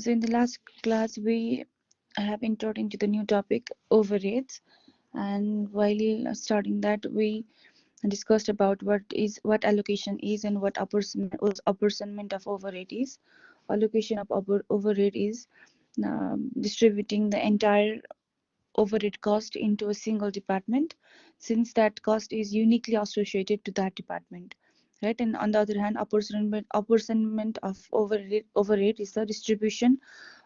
So in the last class, we have entered into the new topic, overheads. And while starting that, we discussed about what allocation is and what apportionment of overhead is. Allocation of overhead is distributing the entire overhead cost into a single department, since that cost is uniquely associated to that department, right? And on the other hand, apportionment of overhead is the distribution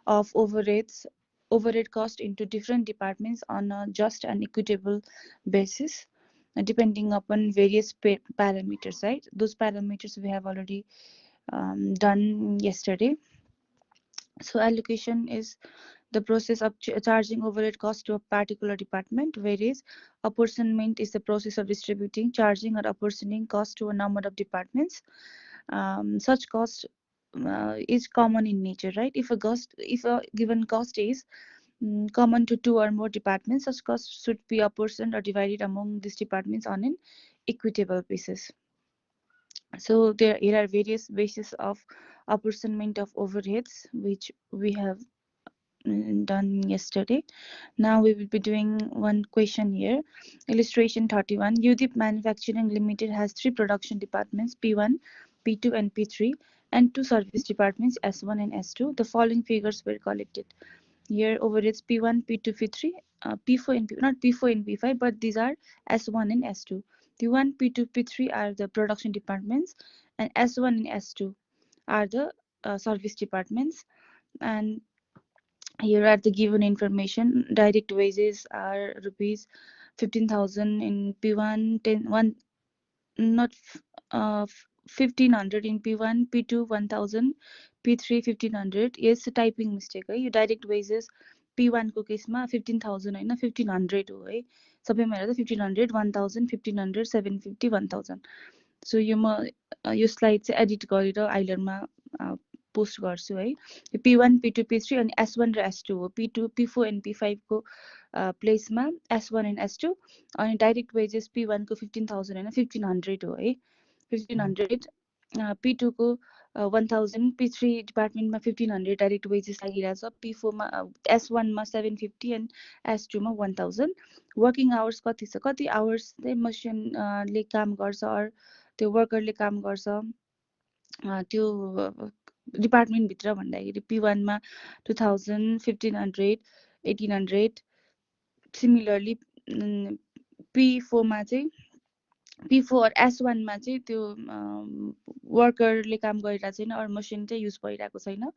of overhead cost into different departments on a just and equitable basis, depending upon various parameters, right? Those parameters we have already done yesterday. So allocation is the process of charging overhead cost to a particular department, whereas apportionment is the process of distributing, charging, or apportioning cost to a number of departments. Such cost is common in nature, right? If a given cost is common to two or more departments, such costs should be apportioned or divided among these departments on an equitable basis. So here are various bases of apportionment of overheads, which we have done yesterday. Now we will be doing one question here. Illustration 31. UDIP Manufacturing Limited has three production departments, P1, P2, and P3, and two service departments, S1 and S2. The following figures were collected. Here overheads P1, P2, P3, P4 and not P4 and P5, but these are S1 and S2. P1, P2, P3 are the production departments, and S1 and S2 are the service departments. And here are the given information. Direct wages are rupees 15,000 in P1, 1500 in P1, P2 1000, P3 1500. Yes, typing mistake है. यो direct wages P1 को केसमा 15,000 हैन 1500 हो है. सबैमा हेर्दा 1500, 1000, 1500, 750, 1000. So यो म यो स्लाइड चाहिँ एडिट गरेर आइलरमा पोस्ट गर्छु है. P1, P2, P3 अनि S1 र S2 हो. P2, P4 and P5 को प्लेसमा S1 and S2 अनि डाइरेक्ट वेजेस P1 को 15,000 हैन 1500 हो है. 1500 P2 को 1000, P3 डिपार्टमेन्टमा 1500 डाइरेक्ट वेजेस लागिरहेछ. P4 मा S1 मा 750 एन्ड S2 मा 1000. वर्किङ आवर्स कति छ? कति आवर्स चाहिँ मसिनले काम गर्छ अर त्यो वर्करले काम गर्छ त्यो डिपार्टमेन्ट भित्र भन्दाखेरि P1 मा 2000, 1500, 1800. सिमिलरली P4 मा चाहिँ P4 S1 मा चाहिँ त्यो वर्करले काम गरिरहेको छैन अर मसिन चाहिँ युज भइरहेको छैन.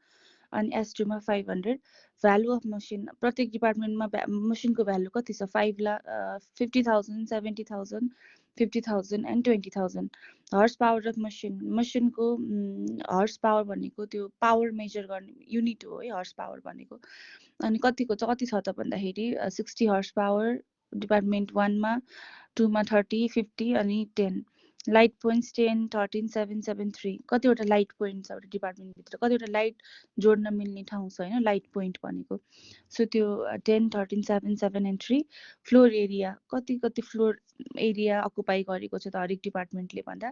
अनि S2 मा 500. भ्यालु अफ मसिन प्रत्येक डिपार्टमेन्टमा मसिनको भ्यालु कति छ? 50,000, 70,000, 50,000 एन्ड 20,000. हर्स पावर अफ मसिनको हर्स पावर भनेको त्यो पावर मेजर गर्ने युनिट हो है हर्स पावर भनेको. अनि कति छ त भन्दाखेरि 60 हर्स पावर डिपार्टमेन्ट 1 मा, 2 मा 30, 50 अनि 10. Light points 10, 13, 7, 7, 3. कतिवटा लाइट पोइन्ट छ एउटा डिपार्टमेन्ट भित्र, कतिवटा लाइट जोड्न मिल्ने ठाउँ छ हैन लाइट पोइन्ट भनेको. सो त्यो 10, 13, 7, 7 and 3. फ्लोर एरिया कति फ्लोर एरिया अकुपाई गरेको छ त हरेक डिपार्टमेन्टले भन्दा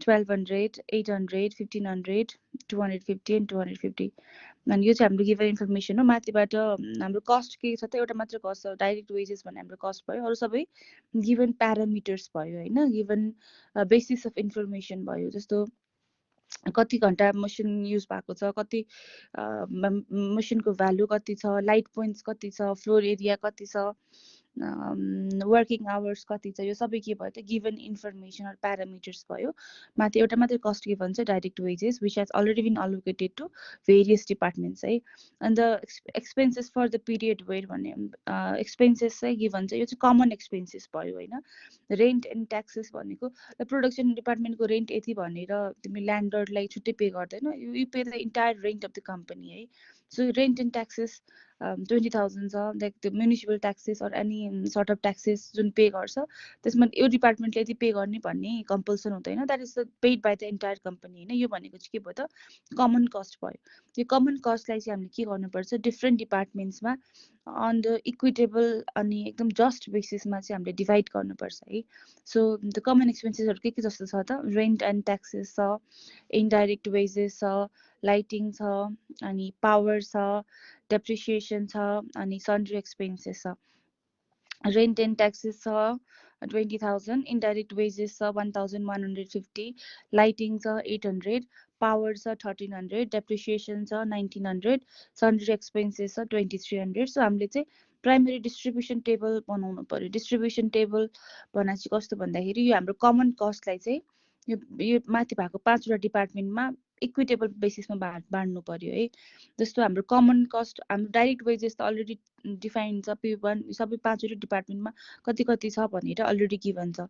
1200, 800, 1500, 250 and 250. अनि यो चाहिँ हाम्रो गिभन इन्फर्मेसन हो. माथिबाट हाम्रो कस्ट के छ त एउटा मात्र कस्ट छ डाइरेक्ट वेजेस भन्ने हाम्रो कस्ट भयो. अरु सबै गिभन प्यारामिटर्स भयो हैन, गिभन बेसिस अफ इन्फर्मेसन भयो. जस्तो कति घण्टा मसिन युज भएको छ, कति मसिनको भ्यालु कति छ, लाइट पोइन्ट्स कति छ, फ्लोर एरिया कति छ, वर्किङ आवर्स कति छ, यो सबै के भयो त गिभन इन्फर्मेसन अर प्यारामिटर्स भयो. माथि एउटा मात्र कस्ट गिभन छ direct wages which has already been allocated to various departments है. अन्त expenses for the period where भन्ने एक्सपेन्सेस चाहिँ गिभन छ. यो चाहिँ कमन एक्सपेन्सेस भयो हैन. रेन्ट एन्ड ट्याक्सेस भनेको प्रोडक्सन डिपार्टमेन्टको रेन्ट यति भनेर तिमी ल्यान्डलर्डलाई छुट्टै पे गर्दैन. You pay the entire rent of the company है. सो रेन्ट एन्ड ट्याक्सेस 20,000 छ, लाइक त्यो municipal taxes or any sort of taxes जुन पे गर्छ त्यसमा यो डिपार्टमेन्टले यति पे गर्ने भन्ने कम्पल्सन हुँदैन, that is paid by the entire company होइन। यो भनेको चाहिँ के भयो त, कमन कस्ट भयो। यो कमन कस्टलाई चाहिँ हामीले के गर्नुपर्छ, डिफ्रेन्ट डिपार्टमेन्ट्समा अन द इक्विटेबल अनि एकदम जस्ट बेसिसमा चाहिँ हामीले डिभाइड गर्नुपर्छ है। सो द कमन एक्सपेन्सेसहरू के जस्तो छ त, रेन्ट एन्ड ट्याक्सेस छ, इन्डाइरेक्ट वेजेस छ, लाइटिङ छ, अनि पावर छ, डेप्रिसिएसन छ, अनि सन्ड्री एक्सपेन्सेस छ। रेन्ट एन्ड ट्याक्सेस छ 20,000, इन्डाइरेक्ट वेजेस छ 1,150, लाइटिङ छ 800, पावर छ 1,300, डेप्रिसिएसन छ 1,900, सन्ड्री एक्सपेन्सेस छ 2,300। सो हामीले चाहिँ प्राइमेरी डिस्ट्रिब्युसन टेबल बनाउनु पर्यो। डिस्ट्रिब्युसन टेबल भन्दा चाहिँ कस्तो भन्दाखेरि यो हाम्रो कमन कस्टलाई चाहिँ यो माथि भएको 5वटा डिपार्टमेन्टमा इक्विटेबल बेसिसमा बाँड्नु पर्यो है। जस्तो हाम्रो कमन कस्ट, हाम्रो डाइरेक्ट वेजेस त अलरेडी डिफाइन्ड छ, P1 सबै 5वटा डिपार्टमेन्टमा कति कति छ भनेर अलरेडी गिभन छ।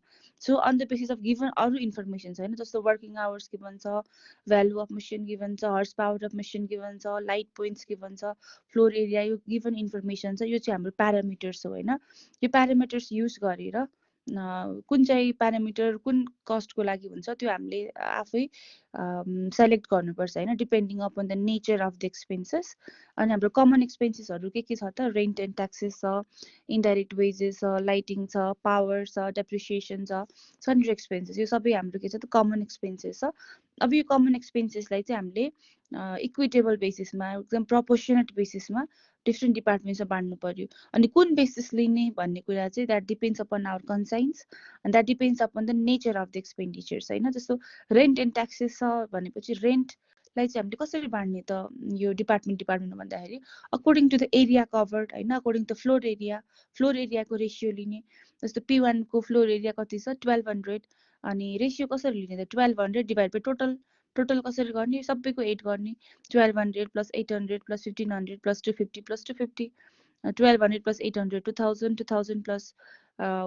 So on the basis of given अरू इन्फर्मेसन छ होइन, जस्तो वर्किङ आवर्स गिभन छ, भ्यालु अफ मेसिन गिभन छ, horsepower of machine given छ, लाइट पोइन्ट्स गिभन छ, फ्लोर एरिया, यो गिभन इन्फर्मेसन छ। यो चाहिँ हाम्रो प्यारामिटर्स हो होइन। यो प्यारामिटर्स युज गरेर कुन चाहिँ प्यारामिटर कुन कस्टको लागि हुन्छ त्यो हामीले आफै सेलेक्ट गर्नुपर्छ होइन, depending upon the nature of the expenses. अनि हाम्रो कमन एक्सपेन्सेसहरू के छ त, रेन्ट एन्ड ट्याक्सेस छ, इन्डाइरेक्ट वेजेस छ, लाइटिङ छ, पावर छ, डेप्रिसिएसन छ, सन्ड्री एक्सपेन्सेस, यो सबै हाम्रो के छ त कमन एक्सपेन्सेस छ। अब यो कमन एक्सपेन्सेसलाई चाहिँ हामीले इक्विटेबल बेसिसमा एकदम प्रपोर्सनेट बेसिसमा डिफ्रेन्ट डिपार्टमेन्ट्समा बाँड्नु पर्यो। अनि कुन बेसिस लिने भन्ने कुरा चाहिँ that depends upon our conscience and that depends upon the nature of the expenditures होइन। जस्तो रेन्ट एन्ड ट्याक्सेस छ भनेपछि रेन्टलाई चाहिँ हामीले कसरी बाँड्ने त यो डिपार्टमेन्टमा भन्दाखेरि according to the area covered होइन, अकर्डिङ टु फ्लोर एरियाको रेसियो लिने। जस्तो P1 को फ्लोर एरिया कति छ 1200, अनि रेसियो कसरी लिने त 1200 डिभाइड बाई टोटल कसरी गर्ने, सबैको 8 गर्ने, 1200 plus 800 plus 1500 plus 250 plus 250, 1200 plus 800 2000, 2000 plus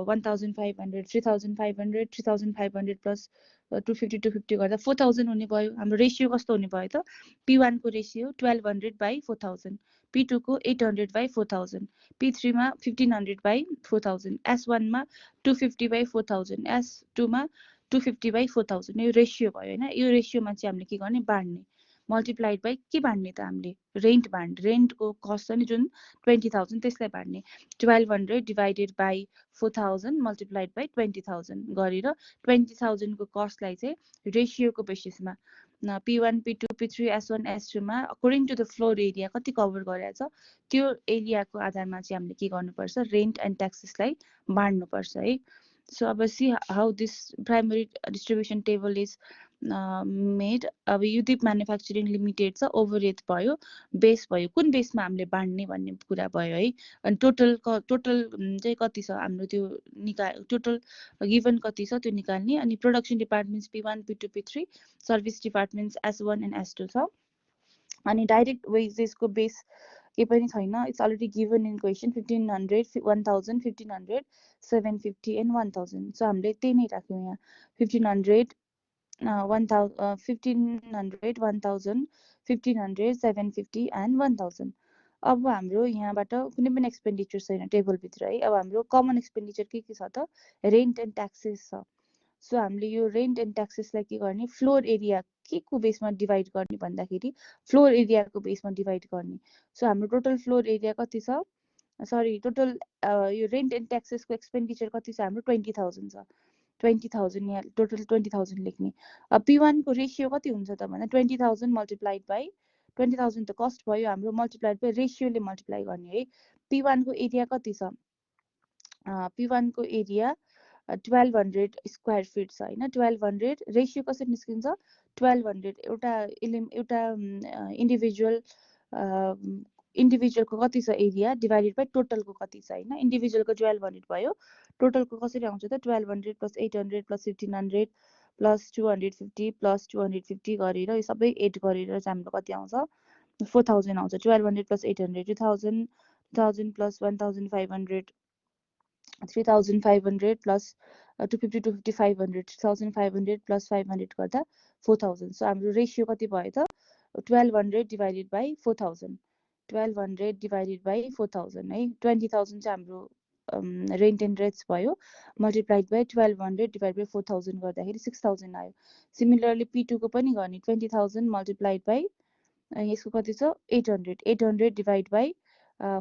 1500, 3500, 3500 plus 250 गर्दा 4000 हुने भयो। हाम्रो रेसियो कस्तो हुने भयो त, P1 को रेसियो 1200 बाई 4000, P2 को 800 बाई 4000, P3 मा 1500 बाई 4000, S1 मा 250 बाई 4000, S2 मा 250 बाई 4000, यो रेसियो भयो होइन। यो रेसियोमा चाहिँ हामीले के गर्ने, बाँड्ने, मल्टिप्लाइड बाई के बाँड्ने त हामीले रेन्टको कस्ट छ नि जुन 20,000 त्यसलाई बाँड्ने, 1200 डिभाइडेड बाई 4000 मल्टिप्लाइड बाई 20,000 गरेर 20,000 को कस्टलाई चाहिँ रेसियोको बेसिसमा P1, P2, P3, S1, S2 मा according to the floor area कति कभर गरेछ त्यो एरियाको आधारमा चाहिँ हामीले के गर्नुपर्छ, रेन्ट एन्ड ट्याक्सेसलाई बाँड्नुपर्छ है। सो अब see how this primary distribution table is made. अब युदीप म्यानुफ्याक्चरिङ लिमिटेड छ, ओभरहेड भयो, बेस भयो, कुन बेसमा हामीले बाँड्ने भन्ने कुरा भयो है। अनि टोटल चाहिँ कति छ हाम्रो त्यो टोटल गिभन कति छ त्यो निकाल्ने। अनि production departments P1, P2, P3, service departments S1 and S2 छ। अनि डाइरेक्ट वेजेसको बेस के पनि छैन, it's already given in question 1500, 1000, 1500, 750 and 1000। So हामीले त्यही नै राख्यौँ यहाँ 1500, 1500, 1000, 1500, 750 एन्ड 1000। अब हाम्रो यहाँबाट कुनै पनि एक्सपेन्डिचर छैन टेबलभित्र है। अब हाम्रो कमन एक्सपेन्डिचर के छ त, रेन्ट एन्ड ट्याक्सेस छ। सो हामीले यो रेन्ट एन्ड ट्याक्सेसलाई के गर्ने, फ्लोर एरिया के को बेसमा डिभाइड गर्ने भन्दाखेरि फ्लोर एरियाको बेसमा डिभाइड गर्ने। सो हाम्रो टोटल फ्लोर एरिया कति छ, सरी टोटल यो रेन्ट एन्ड ट्याक्सेसको एक्सपेन्डिचर कति छ हाम्रो 20,000 छ, 20,000 यहाँ टोटल 20,000 लेख्ने। P1 को रेसियो कति हुन्छ त भन्दा 20,000 मल्टिप्लाइड बाई 20,000 त कस्ट भयो हाम्रो, मल्टिप्लाइड बाई रेसियोले मल्टिप्लाई गर्ने है। P1 को एरिया कति छ, P1 को एरिया 1200 स्क्वायर फिट छ होइन। 1200 रेसियो कसरी निस्किन्छ, 1200 एउटा इन्डिभिजुअलको कति छ एरिया डिभाइडेड बाई टोटलको कति छ होइन। इन्डिभिजुअलको 1200 भयो, टोटलको कसरी आउँछ त 1200 प्लस 800 प्लस 1500 प्लस 250 प्लस 250 गरेर यो सबै एड गरेर चाहिँ हाम्रो कति आउँछ 4000 आउँछ। 1200 प्लस 800 2000, 1000 प्लस 1500, 3500 प्लस 250, 250, 500, 3500 प्लस 500 गर्दा 4000। सो हाम्रो रेसियो कति भयो त 1200 डिभाइडेड बाई 4000, 1200 divided by 4000 है 20000 चाहिँ हाम्रो रेन्ट एन्ड रेट्स भयो मल्टिप्लाइड बाई 1200 डिभाइड बाई 4000 गर्दाखेरि 6000 आयो सिमिलरली P2 को पनि गर्ने 20000 मल्टिप्लाइड बाई यसको कति छ 800 डिभाइड बाई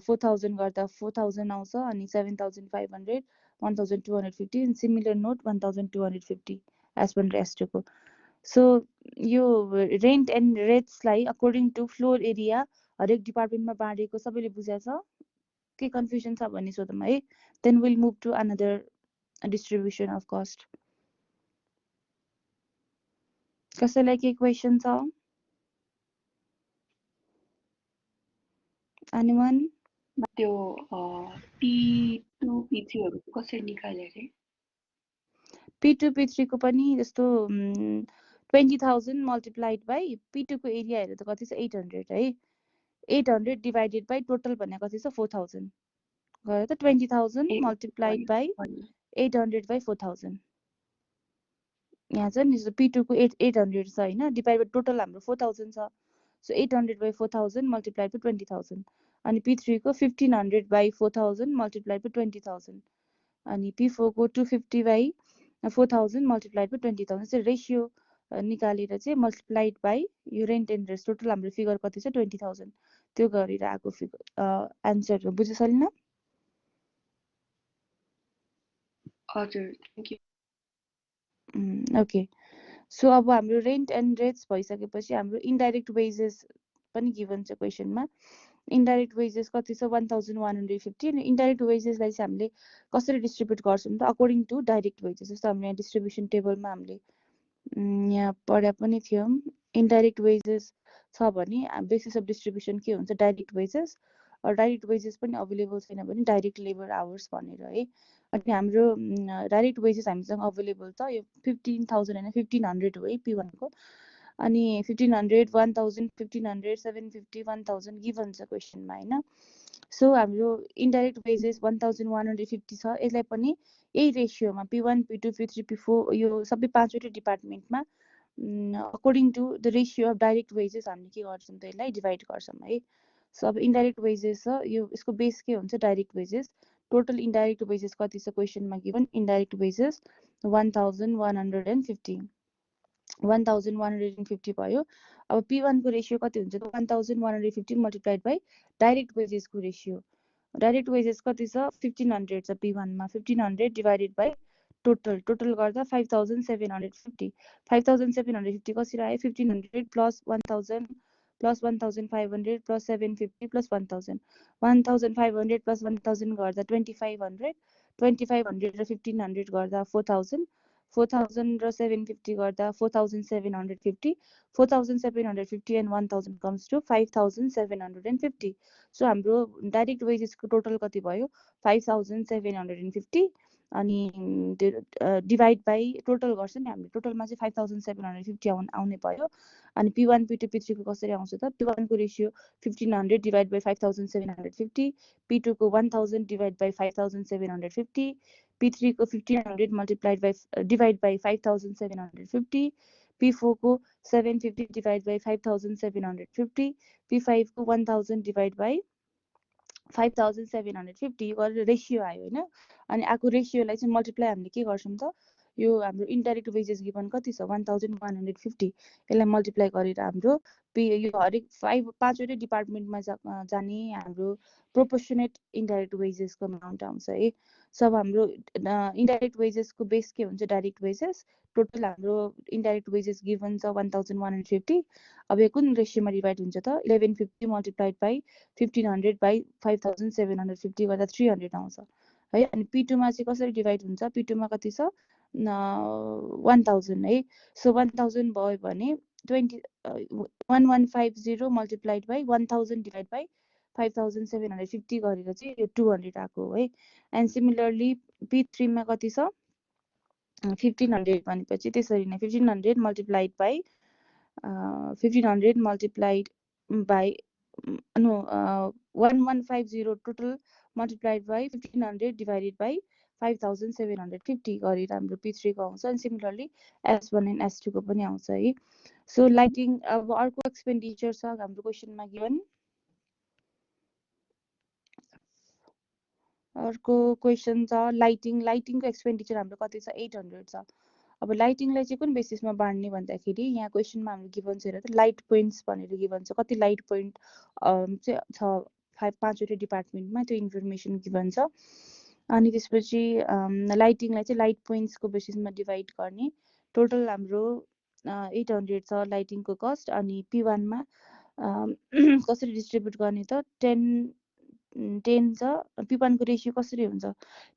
4000 गर्दा 4000 आउँछ अनि 7500 1250 and similar note 1250 as per S2 को सो यो रेन्ट एन्ड रेट्सलाई अकॉर्डिङ टु फ्लोर एरिया हरेक डिपार्टमेन्टमा बाँडेको सबैले बुझ्या छ के कन्फ्युजन छ भन्ने सोधौँ है then will move to another distribution of cost कसैलाई के क्वेसन छ एनीवन त्यो P2 P3 हरु कसरी निकाले रे P2 P3 को पनि जस्तो 20000 मल्टिप्लाइड बाइ P2 को एरिया हेरेर त कति छ 800 है 800 डिवाइडेड बाइ टोटल भने कति छ 4000 गयो त 20000 मल्टिप्लाइड बाइ 800 बाइ 4000 यहाँ छ नि P2 को 800 छ हैन डिवाइड बाइ टोटल हाम्रो 4000 छ सो 800 बाइ 4000 मल्टिप्लाइड बाइ 20000 अनि P3 को 1500 बाइ 4000 मल्टिप्लाइड बाइ 20000 अनि P4 को 250 बाइ 4000 मल्टिप्लाइड बाइ 20000 चाहिँ रेशियो निकालेर चाहिँ मल्टिप्लाइड बाइ यो रेन्ट एन्ड रेस्ट टोटल हाम्रो फिगर कति छ 20000 त्यो गरेर आको फिगर आन्सर बुझ्यो सलिना हजुर थ्यांक यू ओके सो अब हाम्रो रेन्ट एन्ड रेट्स भइसकेपछि हाम्रो इन्डाइरेक्ट वेजेस पनि गिभन छ क्वेशनमा इन्डाइरेक्ट वेजेस कति छ 1150 अनि इन्डाइरेक्ट वेजेसलाई चाहिँ हामीले कसरी डिस्ट्रिब्युट गर्छौं त अकॉर्डिङ टु डाइरेक्ट वेजेस जस्तो हामीले यहाँ डिस्ट्रिब्युसन टेबलमा हामीले यहाँ पढ्या पनि थियो इन्डाइरेक्ट वेजेस छ भने बेसिस अफ डिस्ट्रिब्युसन के हुन्छ डाइरेक्ट वेजेस डाइरेक्ट वेजेस पनि अवेलेबल छैन भने डाइरेक्ट लेबर आवर्स भनेर है अनि हाम्रो डाइरेक्ट वेजेस हामीसँग अवेलेबल छ यो 15000 हैन 1500 हो है P1 को अनि 1500 1000 1500 750 1000 गिभन छ क्वेशनमा हैन सो हाम्रो इन्डाइरेक्ट वेजेस 1150 छ यसलाई पनि यही रेशियोमा P1 P2 P3 P4 यो सबै पाँचवटै डिपार्टमेन्टमा according to the ratio of direct wages हामीले के गर्छौं त यसलाई डिवाइड गर्छौं है सो अब इन्डाइरेक्ट वेजेस छ यो यसको बेस के हुन्छ direct wages total indirect wages कति छ क्वेशनमा गिभन इन्डाइरेक्ट वेजेस 1150 1150 भयो अब P1 को रेशियो कति हुन्छ त 1150 मल्टिप्लाइड बाइ डाइरेक्ट वेजेस को रेशियो डाइरेक्ट वेजेस कति छ 1500 छ P1 मा 1500 डिवाइडेड बाइ टोटल गर्दा 5750 5750 कसरी आयो 1500 plus 1000 plus 1500 plus 750 plus 1000 1500 plus 1000 गर्दा 2500 2500 र 1500 गर्दा 4000 4000 र 750 गर्दा 4750 4750 and 1000 comes to 5750 सो हाम्रो डाइरेक्ट वेजेस को टोटल कति भयो 5750 अनि डिवाइड बाइ टोटल गर्छ नि हामीले टोटलमा चाहिँ 5750 आउने भयो अनि P1 P2 P3 को कसरी आउँछ त P1 को रेशियो 1500 डिवाइड बाइ 5750 P2 को 1000 डिवाइड बाइ 5750 P3 को 1500 multiplied by divide by 5750 P4 को 750 डिवाइड बाइ 5750 P5 को 1000 डिवाइड बाइ 5750 गरेर रेशियो आयो हैन अनि आको रेशियोलाई चाहिँ मल्टिप्लाई हामीले के गर्छौं त यो हाम्रो इन्डाइरेक्ट वेजेस गिभन कति छ 1150 यसलाई मल्टिप्लाई गरेर हाम्रो यो हरेक पाँचवटै डिपार्टमेन्टमा जाने हाम्रो प्रोपोर्सनेट इन्डाइरेक्ट वेजेस को अमाउन्ट आउँछ है सब हाम्रो इन्डाइरेक्ट वेजेस को बेस के हुन्छ डाइरेक्ट वेजेस टोटल हाम्रो इन्डाइरेक्ट वेजेस गिभन छ 1150 अब यो कुन रेशियोमा डिवाइड हुन्छ त 1150 मल्टिप्लाइड बाइ 1500 बाइ 5750 गर्दा 300 आउँछ है अनि P2 मा चाहिँ कसरी डिवाइड हुन्छ P2 मा कति छ 1000 है सो 1000 भयो भने 1150 मल्टिप्लाइड बाइ 1000 डिवाइड बाइ 5750 गरेर चाहिँ यो 200 आको है एन्ड सिमिलरली P3 मा कति छ 1500 भनेपछि त्यसरी नै 1500 multiplied by 1500 multiplied by no 1150 total multiplied by 1500 divided by 5750 गरेर हाम्रो P3 को आउँछ अनि सिमिलरली S1 and S2 को पनि आउँछ है सो लाइटिङ अब अर्को एक्सपेन्डिचर छ हाम्रो क्वेशनमा गिभन अर्को क्वेसन छ लाइटिङको एक्सपेन्डिचर हाम्रो कति छ 800 छ। अब लाइटिङलाई चाहिँ कुन बेसिसमा बाँड्ने भन्दाखेरि यहाँ क्वेसनमा हाम्रो गिभन छ हेर लाइट पोइन्ट्स भनेर गिभन छ, कति लाइट पोइन्ट चाहिँ छ 5वटा डिपार्टमेन्टमा त्यो इन्फर्मेसन गिभन छ। अनि त्यसपछि लाइटिङलाई चाहिँ लाइट पोइन्ट्सको बेसिसमा डिभाइड गर्ने, टोटल हाम्रो 800 छ लाइटिङको कस्ट। अनि P1मा कसरी डिस्ट्रिब्युट गर्ने त 10 छ। P1 को रेसियो कसरी हुन्छ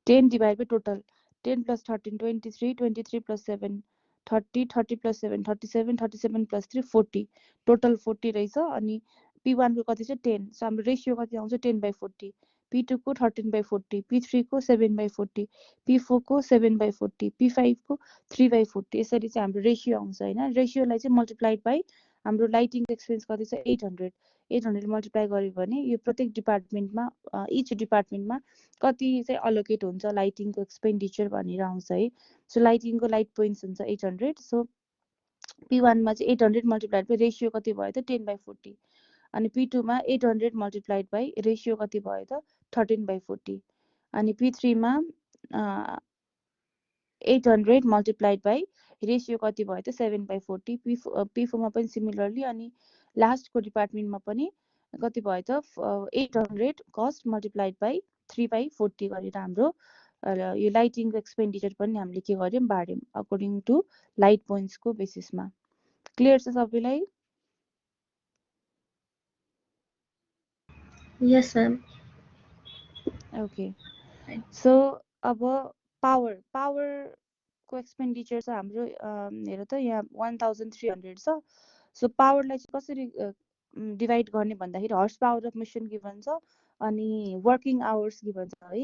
10 डिभाइड बाई टोटल 10 + 13 23 23 + 7 30 30 + 7 37 37 + 3 40 टोटल 40 रहेछ। अनि P1 को कति छ 10, सो हाम्रो रेसियो कति आउँछ 10/40, P2 को 13/40, P3 को 7/40, P4 को 7/40, P5 को 3/40, यसरी चाहिँ हाम्रो रेसियो आउँछ हैन। रेसियोलाई चाहिँ मल्टिप्लाइड बाई हाम्रो लाइटिङ एक्सपेन्स कति छ 800 मल्टिप्लाई गर्यो भने यो प्रत्येक डिपार्टमेन्टमा इच डिपार्टमेन्टमा कति चाहिँ अलोकेट हुन्छ लाइटिङको एक्सपेन्डिचर भनेर आउँछ है। सो लाइटिङको लाइट पोइन्ट्स हुन्छ 800, सो P1मा चाहिँ 800 मल्टिप्लाइड बाई रेसियो कति भयो त 10/40, अनि P2मा 800 मल्टिप्लाइड बाई रेसियो कति भयो त 13/40, अनि P3मा 800 मल्टिप्लाइड बाई रेसियो कति भयो त 7/40, P4मा पनि सिमिलरली, अनि लास्टको डिपार्टमेन्टमा पनि कति भयो त 800 कस्ट मल्टिप्लाइड बाई 3/40 गरेर हाम्रो यो लाइटिङको एक्सपेन्डिचर पनि हामीले के गर्यौं बाड्यौं अकर्डिङ टु लाइट पोइन्ट्सको बेसिसमा। क्लियर छ सबैलाई? Yes, ma'am. ओके, सो अब पावरको एक्सपेन्डिचर छ हाम्रो हेर त यहाँ 1300 छ। सो पावरलाई चाहिँ कसरी डिभाइड गर्ने भन्दाखेरि horsepower of machine given छ, अनि वर्किङ आवर्स गिभन छ है,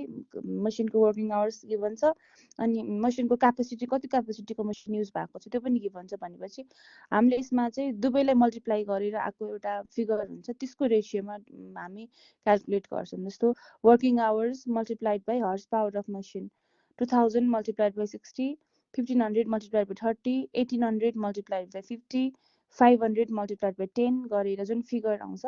मसिनको वर्किङ आवर्स गिभन छ, अनि मसिनको क्यापेसिटी कति क्यापेसिटीको मसिन युज भएको छ त्यो पनि गिभन छ। भनेपछि हामीले यसमा चाहिँ दुवैलाई मल्टिप्लाई गरेर आएको एउटा फिगर हुन्छ, त्यसको रेसियोमा हामी क्याल्कुलेट गर्छौँ। जस्तो working hours multiplied by horsepower of machine 2000 multiplied by 60, 1500 multiplied by 30, 1800 multiplied by 50, 500 multiplied by 10 गरेर जुन फिगर आउँछ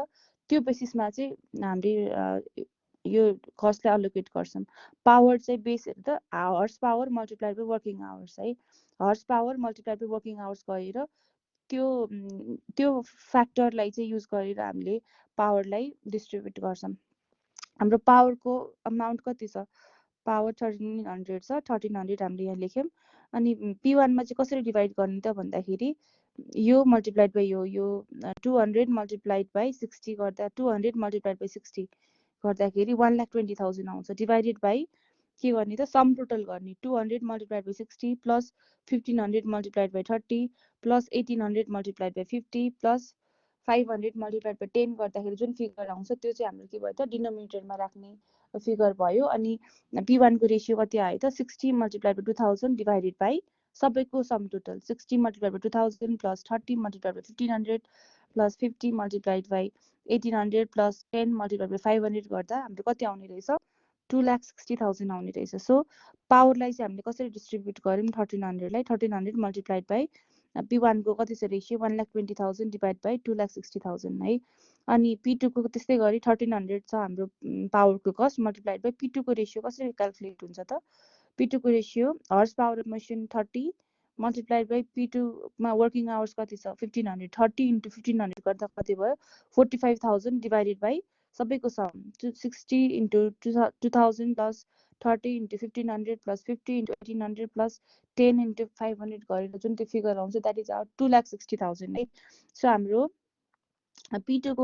त्यो बेसिसमा चाहिँ हामीले यो कस्टलाई अलोकेट गर्छौँ। पावर चाहिँ बेस हेर त horse power multiplied by working hours है, horse power multiplied by working hours गरेर त्यो फ्याक्टरलाई चाहिँ युज गरेर हामीले पावरलाई डिस्ट्रिब्युट गर्छौँ। हाम्रो पावरको अमाउन्ट कति छ पावर 1300 छ, 1300 हामीले यहाँ लेख्यौँ। अनि P1मा चाहिँ कसरी डिभाइड गर्ने त भन्दाखेरि यो मल्टिप्लाइड बाई यो 200 मल्टिप्लाइड बाई 60 गर्दा 200 मल्टिप्लाइड बाई 60 गर्दाखेरि 1,20,000 आउँछ, डिभाइडेड बाई के गर्ने त सम टोटल गर्ने 200 multiplied by 60 plus 1500 multiplied by 30 plus 1800 multiplied by 50 plus 500 multiplied by 10 गर्दाखेरि जुन फिगर आउँछ त्यो चाहिँ हाम्रो के भयो त डिनोमिनेटरमा राख्ने फिगर भयो। अनि P1 को रेसियो कति आयो त 60 मल्टिप्लाइड बाई 2000 डिभाइडेड बाई सबैको sum total 60 multiplied by 2000 plus 30 multiplied by 1500 plus 50 multiplied by 1800 plus 10 multiplied by 500 गर्दा हाम्रो कति आउने रहेछ 2,60,000 आउने रहेछ। सो पावरलाई चाहिँ हामीले कसरी डिस्ट्रिब्युट गऱ्यौँ 1300लाई 1300 मल्टिप्लाइड बाई P1 को कति छ रेसियो 1,20,000 डिभाइड बाई 2,60,000 है। अनि P2 को त्यस्तै गरी 1300 छ हाम्रो पावरको कस्ट मल्टिप्लाइड बाई P2 को रेसियो कसरी क्याल्कुलेट हुन्छ त P2 को ratio horsepower of machine 30 multiplied by P2 मा वर्किङ आवर्स कति छ 1500, 30 इन्टु 1500 गर्दा कति भयो 45,000 डिभाइडेड बाई सबैको sum 60 into 2000 plus 30 into 1500 plus 50 into 1800 plus 10 into 500 गरेर जुन त्यो फिगर आउँछ द्याट इज आवर 2,60,000 है। सो हाम्रो P2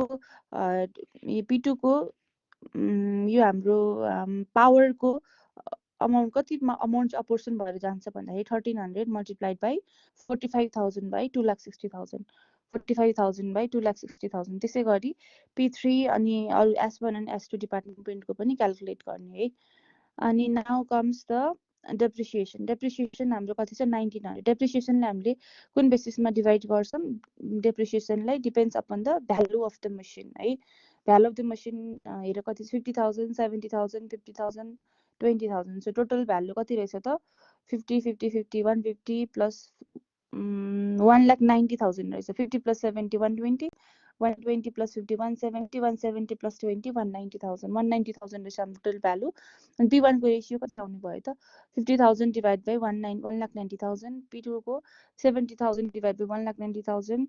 को यो हाम्रो पावरको अमाउन्ट कतिमा अमाउन्ट अपोर्सन भएर जान्छ भन्दाखेरि 1300 मल्टिप्लाइड बाई 45,000 बाई 2,60,000 45,000 बाई 2,60,000 त्यसै गरी P3 अनि अरू S1 अनि S2 डिपार्टमेन्टको पनि क्याल्कुलेट गर्ने है। अनि नाउ कम्स द डेप्रिसिएसन हाम्रो कति छ 1900। डेप्रिसिएसनलाई हामीले कुन बेसिसमा डिभाइड गर्छौँ डेप्रिसिएसनलाई depends upon the value of the machine है। भ्यालु अफ द मसिन हेर कति 50,000 70,000 50,000 20,000, सो टोटल भ्यालु कति रहेछ त 50 50 50 150 प्लस 1,90,000 रहेछ 50 प्लस 70 120 120 plus 50 170 170 plus 20 190,000 190,000 रहेछ हाम्रो टोटल भ्यालु अनि P1 को रेसियो कति आउने भयो त 50,000 डिभाइड बाइ 1,90,000 P2 को 70,000 divide by 1,90,000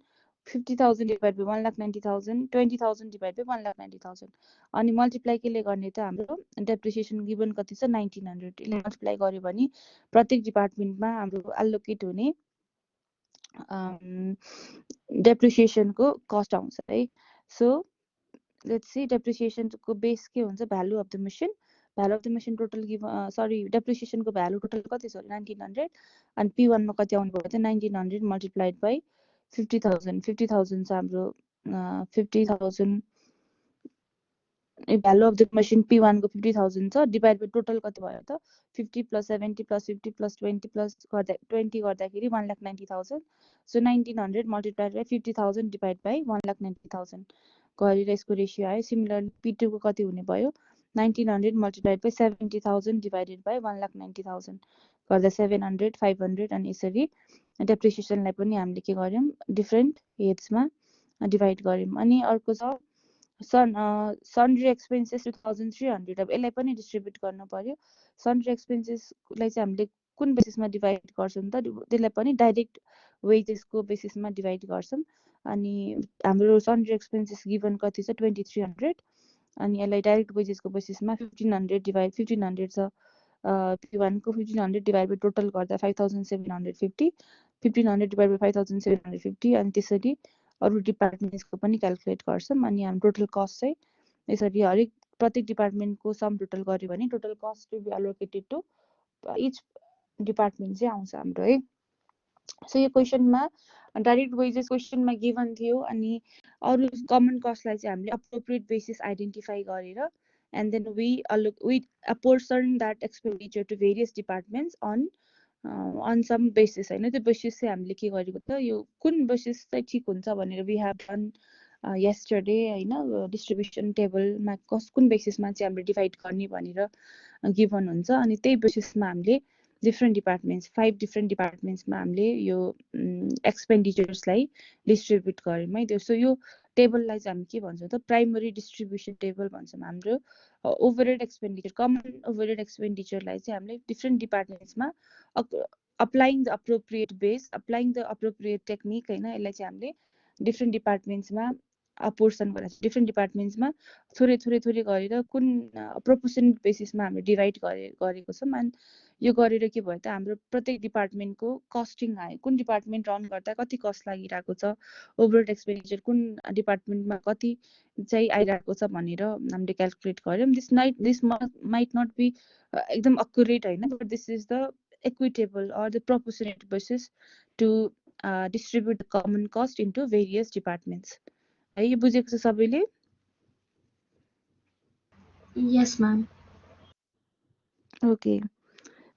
50,000 divide by 1,90,000 20,000 divide by 1,90,000 अनि मल्टिप्लाई केले गर्ने त हाम्रो डेप्रिसिएसन गिभन कति छ 1900 यसले मल्टिप्लाई गर्यो भने प्रत्येक डिपार्टमेन्टमा हाम्रो एलोकेट हुने depreciation को cost आउँछ है so let's see depreciation को base के हुन्छ value of the machine total given depreciation को value total कति छ 1900 अनि P1 मा कति आउनु भयो त 1900 multiplied by 50,000 50,000 छ हाम्रो 50,000 value of the machine P1 को 50,000 छ डिभाइड बाइ टोटल कति भयो त 50 plus 70 plus 50 plus 20 plus 20 गर्दाखेरि 1,90,000 so 1900 multiplied by 50,000 divided by 1,90,000 गरेर यसको रेशियो आयो सिमिलरली P2 को कति हुने भयो 1900 multiplied by 70,000 divided by 1,90,000 गर्दा 700 500 अनि यसरी डेप्रिसिएसनलाई पनि हामीले के गर्यौं डिफरेन्ट हेड्समा डिभाइड गर्यौं अनि अर्को छ sundry expenses 2,300 अब यसलाई पनि डिस्ट्रिब्युट गर्न पर्यो sundry expenses लाई चाहिँ हामीले कुन बेसिसमा डिभाइड गर्छौं त त्यसलाई पनि डाइरेक्ट वेजेसको बेसिसमा डिभाइड गर्छौं अनि हाम्रो sundry expenses गिभन कति छ 2,300 अनि यसलाई डाइरेक्ट वेजेसको बेसिसमा 1,500 डिभाइड 1,500 छ P1 को 1,500 डिभाइड बाइ टोटल गर्दा 5,750 1,500 डिभाइड बाइ 5,750 अनि त्यसरी अरु डिपार्टमेन्ट्सको पनि क्याल्कुलेट गर्छौं अनि हाम्रो टोटल कस्ट चाहिँ यसरी हरेक प्रत्येक डिपार्टमेन्टको सम टोटल गर्यो भने total cost to be allocated to each department चाहिँ आउँछ हाम्रो है सो यो क्वेशनमा डाइरेक्ट वेजेस क्वेशनमा गिभन थियो अनि अरु कमन कस्टलाई चाहिँ हामीले अप्रोप्रिएट बेसिस आइडेन्टिफाई गरेर and then we apportion that expenditure to various departments on some basis हैन त्यो बेसिस चाहिँ हामीले के गरेको त यो कुन बेसिस चाहिँ ठीक हुन्छ भनेर we have done yesterday हैन डिस्ट्रिब्युसन टेबलमा कुन बेसिसमा चाहिँ हामीले डिभाइड गर्ने भनेर गिभन हुन्छ अनि त्यही बेसिसमा हामीले डिफरेन्ट डिपार्टमेन्ट्स 5 डिफरेन्ट डिपार्टमेन्ट्समा हामीले यो एक्सपेन्डिचर्सलाई डिस्ट्रिब्युट गर्यौं है सो यो टेबललाई चाहिँ हामी के भन्छौं त प्राइमरी डिस्ट्रिब्युसन टेबल भन्छौं हाम्रो ओभरहेड एक्सपेन्डिचर कमन ओभरहेड एक्सपेन्डिचरलाई चाहिँ हामीले different डिपार्टमेन्ट्समा applying the appropriate base applying the appropriate technique हैन यसलाई चाहिँ हामीले डिफरेन्ट डिपार्टमेन्ट्समा अपोर्सन गरेर डिफरेन्ट डिपार्टमेन्ट्समा थोरै थोरै थोरै गरेर कुन प्रोपोर्सनल बेसिसमा हामीले डिभाइड गरेको छौं अनि यो गरेर के भयो त हाम्रो प्रत्येक डिपार्टमेन्टको कस्टिङ आयो कुन डिपार्टमेन्ट रन गर्दा कति कस्ट लागिरहेको छ ओभरहेड एक्सपेन्डिचर कुन डिपार्टमेन्टमा कति चाहिँ आइरहेको छ भनेर हामीले क्याल्कुलेट गर्यौं दिस माइट नट बी एकदम अक्युरेट हैन but this is the equitable or the proportionate basis to distribute the common cost into various departments. है यो बुझेको छ सबैले? Yes, ma'am. Okay.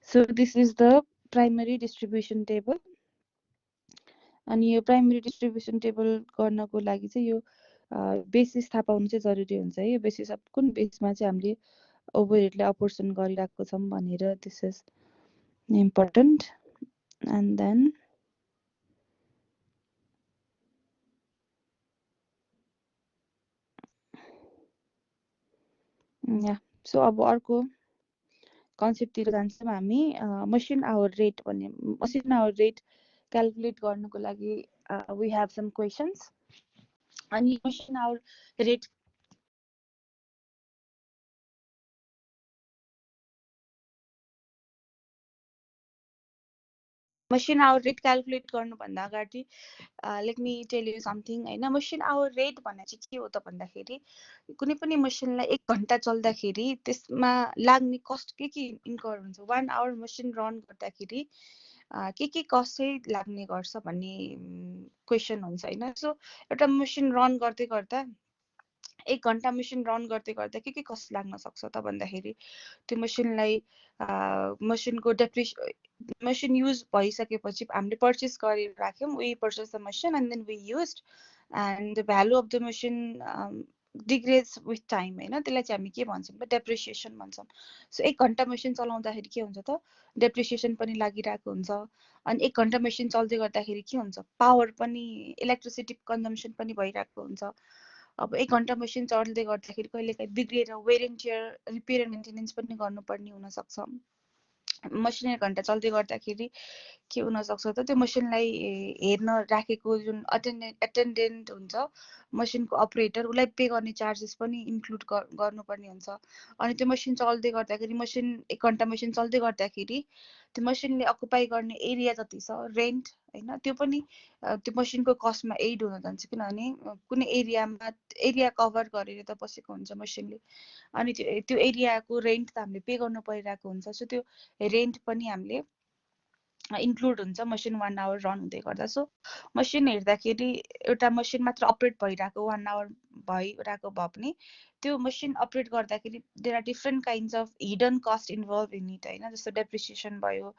So this is the primary distribution table. अनि यो primary distribution table गर्नको लागि चाहिँ यो बेसिस थाहा पाउनु चाहिँ जरुरी हुन्छ है यो बेसिस कुन बेसमा चाहिँ हामीले ओभरहेडले अपोर्सन गरिराखेको छौं भनेर this is important and then yeah so अब अर्को कन्सेप्ट तिर जान्छौं हामी मसिन आवर रेट भन्ने मसिन आवर रेट क्याल्कुलेट गर्नको लागि we have some questions अनि machine hour rate machine hour rate calculate गर्नु भन्दा अगाडि let me tell you something हैन मसिन आवर रेट भन्ने चाहिँ के हो त भन्दाखेरि कुनै पनि मसिनलाई 1 घण्टा चल्दाखेरि त्यसमा लाग्ने कस्ट के इन्कर हुन्छ 1 आवर मसिन रन गर्दाखेरि के कस्ट चाहिँ लाग्ने गर्छ भन्ने क्वेशन हुन्छ हैन सो एउटा मसिन रन गर्दै गर्दा 1 घण्टा मसिन रन गर्दै गर्दा के कस्ट लाग्न सक्छ त भन्दाखेरि त्यो मसिनलाई मसिनको मसिन युज भइसकेपछि हामीले पर्चेस गरेर राख्यौं we purchase the machine and then we used and the value of the machine degrades with time होइन, त्यसलाई चाहिँ हामी के भन्छौँ त डेप्रिसिएसन भन्छौँ। सो 1 घन्टा मेसिन चलाउँदाखेरि के हुन्छ त डेप्रिसिएसन पनि लागिरहेको हुन्छ। अनि 1 घन्टा मेसिन चल्दै गर्दाखेरि के हुन्छ पावर पनि इलेक्ट्रिसिटी कन्जम्सन पनि भइरहेको हुन्छ। अब 1 घन्टा मेसिन चल्दै गर्दाखेरि कहिलेकाहीँ बिग्रिएर wear and tear repair and maintenance पनि गर्नुपर्ने हुनसक्छ। मेसिन 1 घन्टा चल्दै गर्दाखेरि के हुनसक्छ त त्यो मेसिनलाई हेर्न राखेको जुन एटेन्डेन्ट हुन्छ मेसिनको अपरेटर उसलाई पे गर्ने चार्जेस पनि इन्क्लुड गर्नुपर्ने हुन्छ। अनि त्यो मेसिन चल्दै गर्दाखेरि मेसिन 1 घन्टा मेसिन चल्दै गर्दाखेरि त्यो मेसिनले अकुपाई गर्ने एरिया जति छ रेन्ट होइन त्यो पनि त्यो मेसिनको कस्टमा एड हुन जान्छ। किनभने कुनै एरिया कभर गरेर त बसेको हुन्छ मेसिनले। अनि त्यो एरियाको रेन्ट त हामीले पे गर्नु परिरहेको हुन्छ। सो त्यो रेन्ट पनि हामीले इन्क्लुड हुन्छ मेसिन 1 आवर रन हुँदै गर्दा। सो मेसिन हेर्दाखेरि एउटा मेसिन मात्र अपरेट भइरहेको 1 आवर भइरहेको भए पनि त्यो मेसिन अपरेट गर्दाखेरि there are different kinds of hidden cost involve in it होइन। जस्तो डेप्रिसिएसन भयो,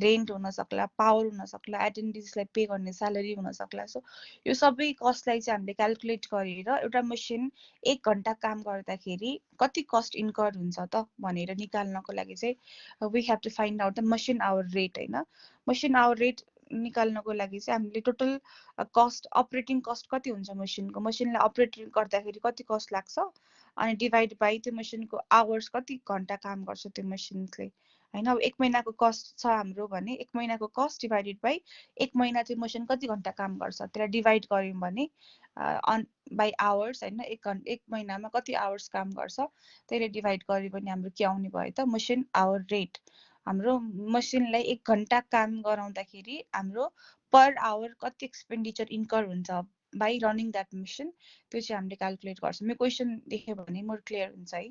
रेन्ट हुन सक्ला, पावर हुन सक्ला, एटेन्डेन्ट्सलाई पे गर्ने स्यालेरी हुन सक्ला। सो यो सबै कस्टलाई चाहिँ हामीले क्याल्कुलेट गरेर एउटा मेसिन 1 घन्टा काम गर्दाखेरि कति कस्ट इन्कर हुन्छ त भनेर निकाल्नको लागि चाहिँ we have to find out the machine hour rate होइन। मेसिन आवर रेट निकाल्नको लागि चाहिँ हामीले टोटल कस्ट अपरेटिङ कस्ट कति हुन्छ मेसिनको, मेसिनलाई अपरेट गर्दाखेरि कति कस्ट लाग्छ अनि डिभाइड बाई त्यो मेसिनको आवर्स कति घन्टा काम गर्छ त्यो मेसिनले होइन। अब 1 महिनाको कस्ट छ हाम्रो भने 1 महिनाको कस्ट डिभाइडेड बाई 1 महिना त्यो मेसिन कति घन्टा काम गर्छ त्यसलाई डिभाइड गऱ्यौँ भने बाई आवर्स होइन 1 महिनामा कति आवर्स काम गर्छ त्यसले डिभाइड गऱ्यो भने हाम्रो के आउने भयो त मेसिन आवर रेट। हाम्रो मेसिनलाई 1 घन्टा काम गराउँदाखेरि हाम्रो पर आवर कति एक्सपेन्डिचर इन्कर हुन्छ बाई रनिङ द्याट मेसिन त्यो चाहिँ हामीले क्याल्कुलेट गर्छौँ। यो क्वेसन देख्यो भने मोर क्लियर हुन्छ है।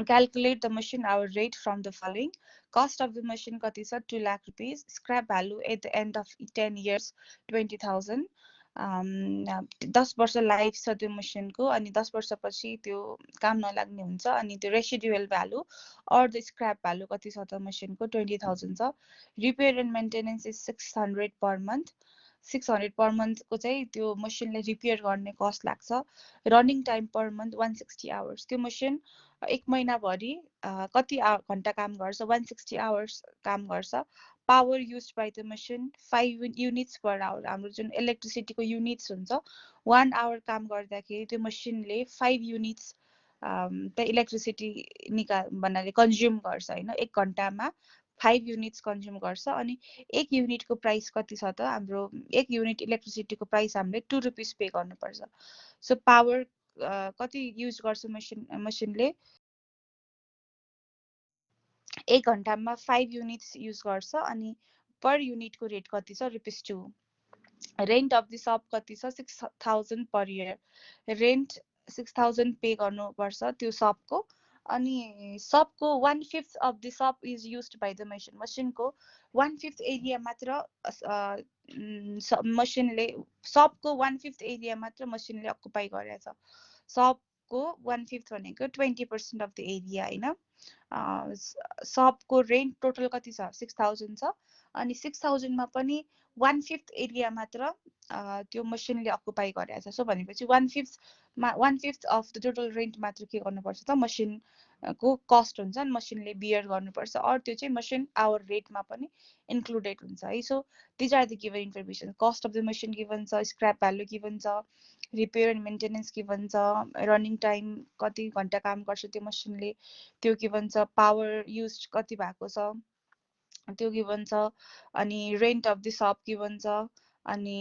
Calculate the machine hour rate from the following. Cost of the machine कति छ 2 lakh rupees. Scrap value at the end of 10 years 20,000. 10 वर्ष लाइफ छ त्यो मेसिनको अनि 10 वर्षपछि त्यो काम नलाग्ने हुन्छ। अनि त्यो residual value or the scrap value कति छ त मेसिनको 20,000 छ। Repair and maintenance is 600 per month. 600 per मन्थको चाहिँ त्यो मेसिनलाई रिपेयर गर्ने कस्ट लाग्छ। Running time per month 160 hours. त्यो मेसिन 1 महिनाभरि कति घन्टा काम गर्छ 160 आवर्स काम गर्छ। Power use by the machine 5 units per hour. हाम्रो जुन इलेक्ट्रिसिटीको युनिट्स हुन्छ 1 आवर काम गर्दाखेरि त्यो मेसिनले 5 युनिट्स त इलेक्ट्रिसिटी भन्नाले कन्ज्युम गर्छ होइन। 1 घन्टामा 5 युनिट्स कन्ज्युम गर्छ। अनि 1 युनिटको प्राइस कति छ त हाम्रो 1 युनिट इलेक्ट्रिसिटीको प्राइस हामीले 2 रुपिस पे गर्नुपर्छ। सो पावर कति युज गर्छ मेसिनले 1 घन्टामा 5 युनिट्स युज गर्छ। अनि पर युनिटको रेट कति छ ₹2। रेन्ट अफ द सप कति छ 6,000 पर इयर। रेन्ट 6,000 पे गर्नुपर्छ त्यो सपको। अनि सपको 1/5 of the shop is used by the machine. मेसिनको 1/5 एरिया मात्र मेसिनले सपको 1/5 एरिया मात्र मेसिनले अकुपाई गरेछ। सपको 1/5 भनेको 20% अफ द एरिया होइन। सपको रेन्ट टोटल कति छ 6,000 छ। अनि 6,000मा पनि 1/5 एरिया मात्र त्यो मेसिनले अकुपाई गरेछ। सो भनेपछि 1/5 अफ द टोटल रेन्ट मात्र के गर्नुपर्छ त मेसिनको कस्ट हुन्छ अनि मेसिनले बियर गर्नुपर्छ। अर त्यो चाहिँ मेसिन आवर रेटमा पनि इन्क्लुडेड हुन्छ है। So these are the given information. Cost of the machine given छ, स्क्रैप भ्यालु गिभन छ, रिपेयर एन्ड मेन्टेनेन्स गिभन छ, रनिङ टाइम कति घन्टा काम गर्छ त्यो मेसिनले त्यो गिभन छ, पावर युज कति भएको छ त्यो गिभन छ, अनि rent of the shop given छ, अनि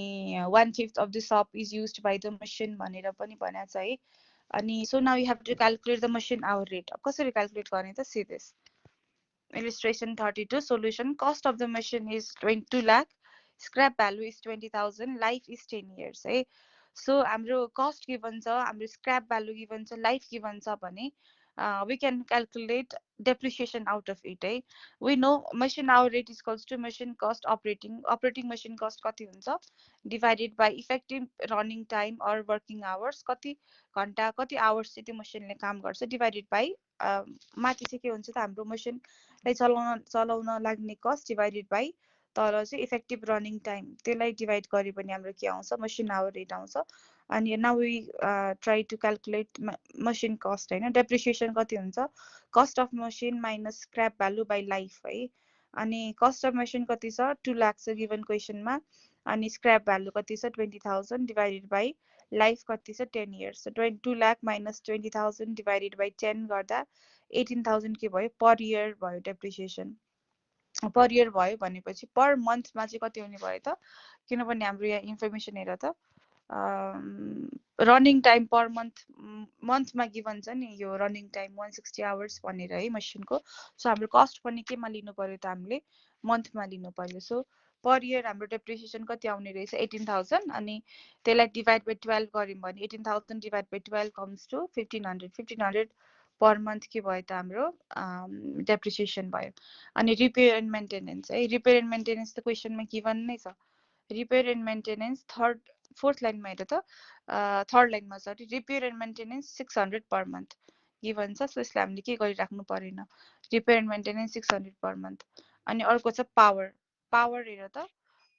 1/5 of the shop is used by the machine भनेर पनि भनेको छ है। अनि so now you have to calculate the machine hour rate. अब कसरी क्याल्कुलेट गर्ने त see this. Illustration 32 solution. Cost of the machine is 2 lakh. Scrap value is 20,000. Life is 10 years है। सो हाम्रो कस्ट गिभन छ, हाम्रो स्क्रैप भ्यालु गिभन छ, life given छ भने we can calculate depreciation out of it है। we know machine hour rate is equals to machine cost operating machine cost कति हुन्छ divided by effective running time or working hours कति घन्टा कति hours चाहिँ त्यो मसिनले काम गर्छ डिभाइडेड बाई माथि चाहिँ के हुन्छ त हाम्रो मसिनलाई चलाउन लाग्ने कस्ट डिभाइडेड बाई तर चाहिँ इफेक्टिभ रनिङ टाइम त्यसलाई डिभाइड गरे भने हाम्रो के आउँछ मसिन आवर रेट आउँछ अनि now we try to calculate machine cost हैन डेप्रिसिएसन कति हुन्छ cost of machine minus scrap value by life है अनि कस्ट अफ मसिन कति छ 2 लाख छ गिभन क्वेसनमा अनि स्क्रैप भ्यालु कति छ 20,000 डिभाइडेड बाई लाइफ कति छ 10 years 2 lakh minus 20,000 divided by 10 गर्दा 18,000 के भयो पर इयर भयो डेप्रिसिएसन पर इयर भयो भनेपछि पर मन्थमा चाहिँ कति हुने भयो त किनभने हाम्रो यहाँ इन्फर्मेसन हेर त रनिङ टाइम पर मन्थमा गिभन छ नि यो रनिङ टाइम 160 आवर्स भनेर है मसिनको सो हाम्रो कस्ट पनि केमा लिनु पर्यो त हामीले मन्थमा लिनु पर्यो सो पर इयर हाम्रो डेप्रिसिएसन कति आउने रहेछ 18,000 अनि त्यसलाई डिभाइड बाई 12 गर्यौँ भने 18,000 divide by 12 comes to 1500 per month के भयो त हाम्रो डेप्रिसिएसन भयो अनि रिपेयर एन्ड मेन्टेनेन्स है रिपेयर एन्ड मेन्टेनेन्स त क्वेसनमा गिभन नै छ रिपेयर एन्ड मेन्टेनेन्स फोर्थ लाइनमा हेर त थर्ड लाइनमा sorry repair and maintenance 600 per month given छ सो यसलाई हामीले के गरिराख्नु परेन repair and maintenance 600 per month अनि अर्को छ पावर हेर त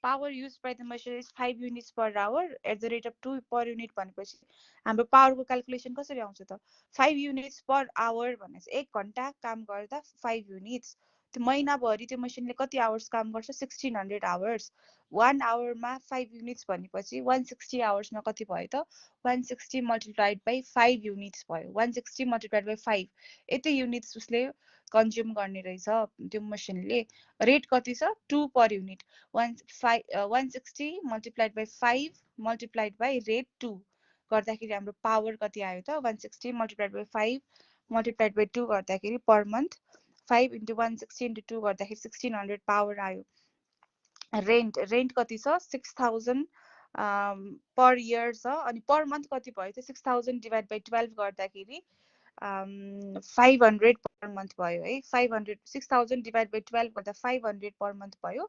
power use by the machine is 5 units per hour at the rate of 2 per unit भनेपछि हाम्रो पावरको क्यालकुलेसन कसरी आउँछ त 5 युनिट्स पर आवर भनेपछि 1 घन्टा काम गर्दा 5 युनिट्स त्यो महिनाभरि त्यो मसिनले कति आवर्स काम गर्छ 1600 आवर्स 1 आवरमा 5 युनिट्स भनेपछि 160 आवर्समा कति भयो त 160 मल्टिप्लाइड बाई 5 युनिट्स भयो 160 मल्टिप्लाइड बाई 5 यति युनिट्स उसले कन्ज्युम गर्ने रहेछ त्यो मसिनले रेट कति छ 2 per unit 160 multiplied by 5 multiplied by rate 2 गर्दाखेरि हाम्रो पावर कति आयो त 160 मल्टिप्लाइड बाई 5 मल्टिप्लाइड बाई 2 गर्दाखेरि पर मन्थ 5 into 160 into 2 गर्दाखेरि 1600 पावर आयो रेन्ट कति छ 6,000 पर इयर छ अनि पर मन्थ कति भयो त 6,000 डिभाइड बाई 12 गर्दाखेरि 500 पर मन्थ भयो है 500 6,000 डिभाइड बाई 12 गर्दा 500 पर मन्थ भयो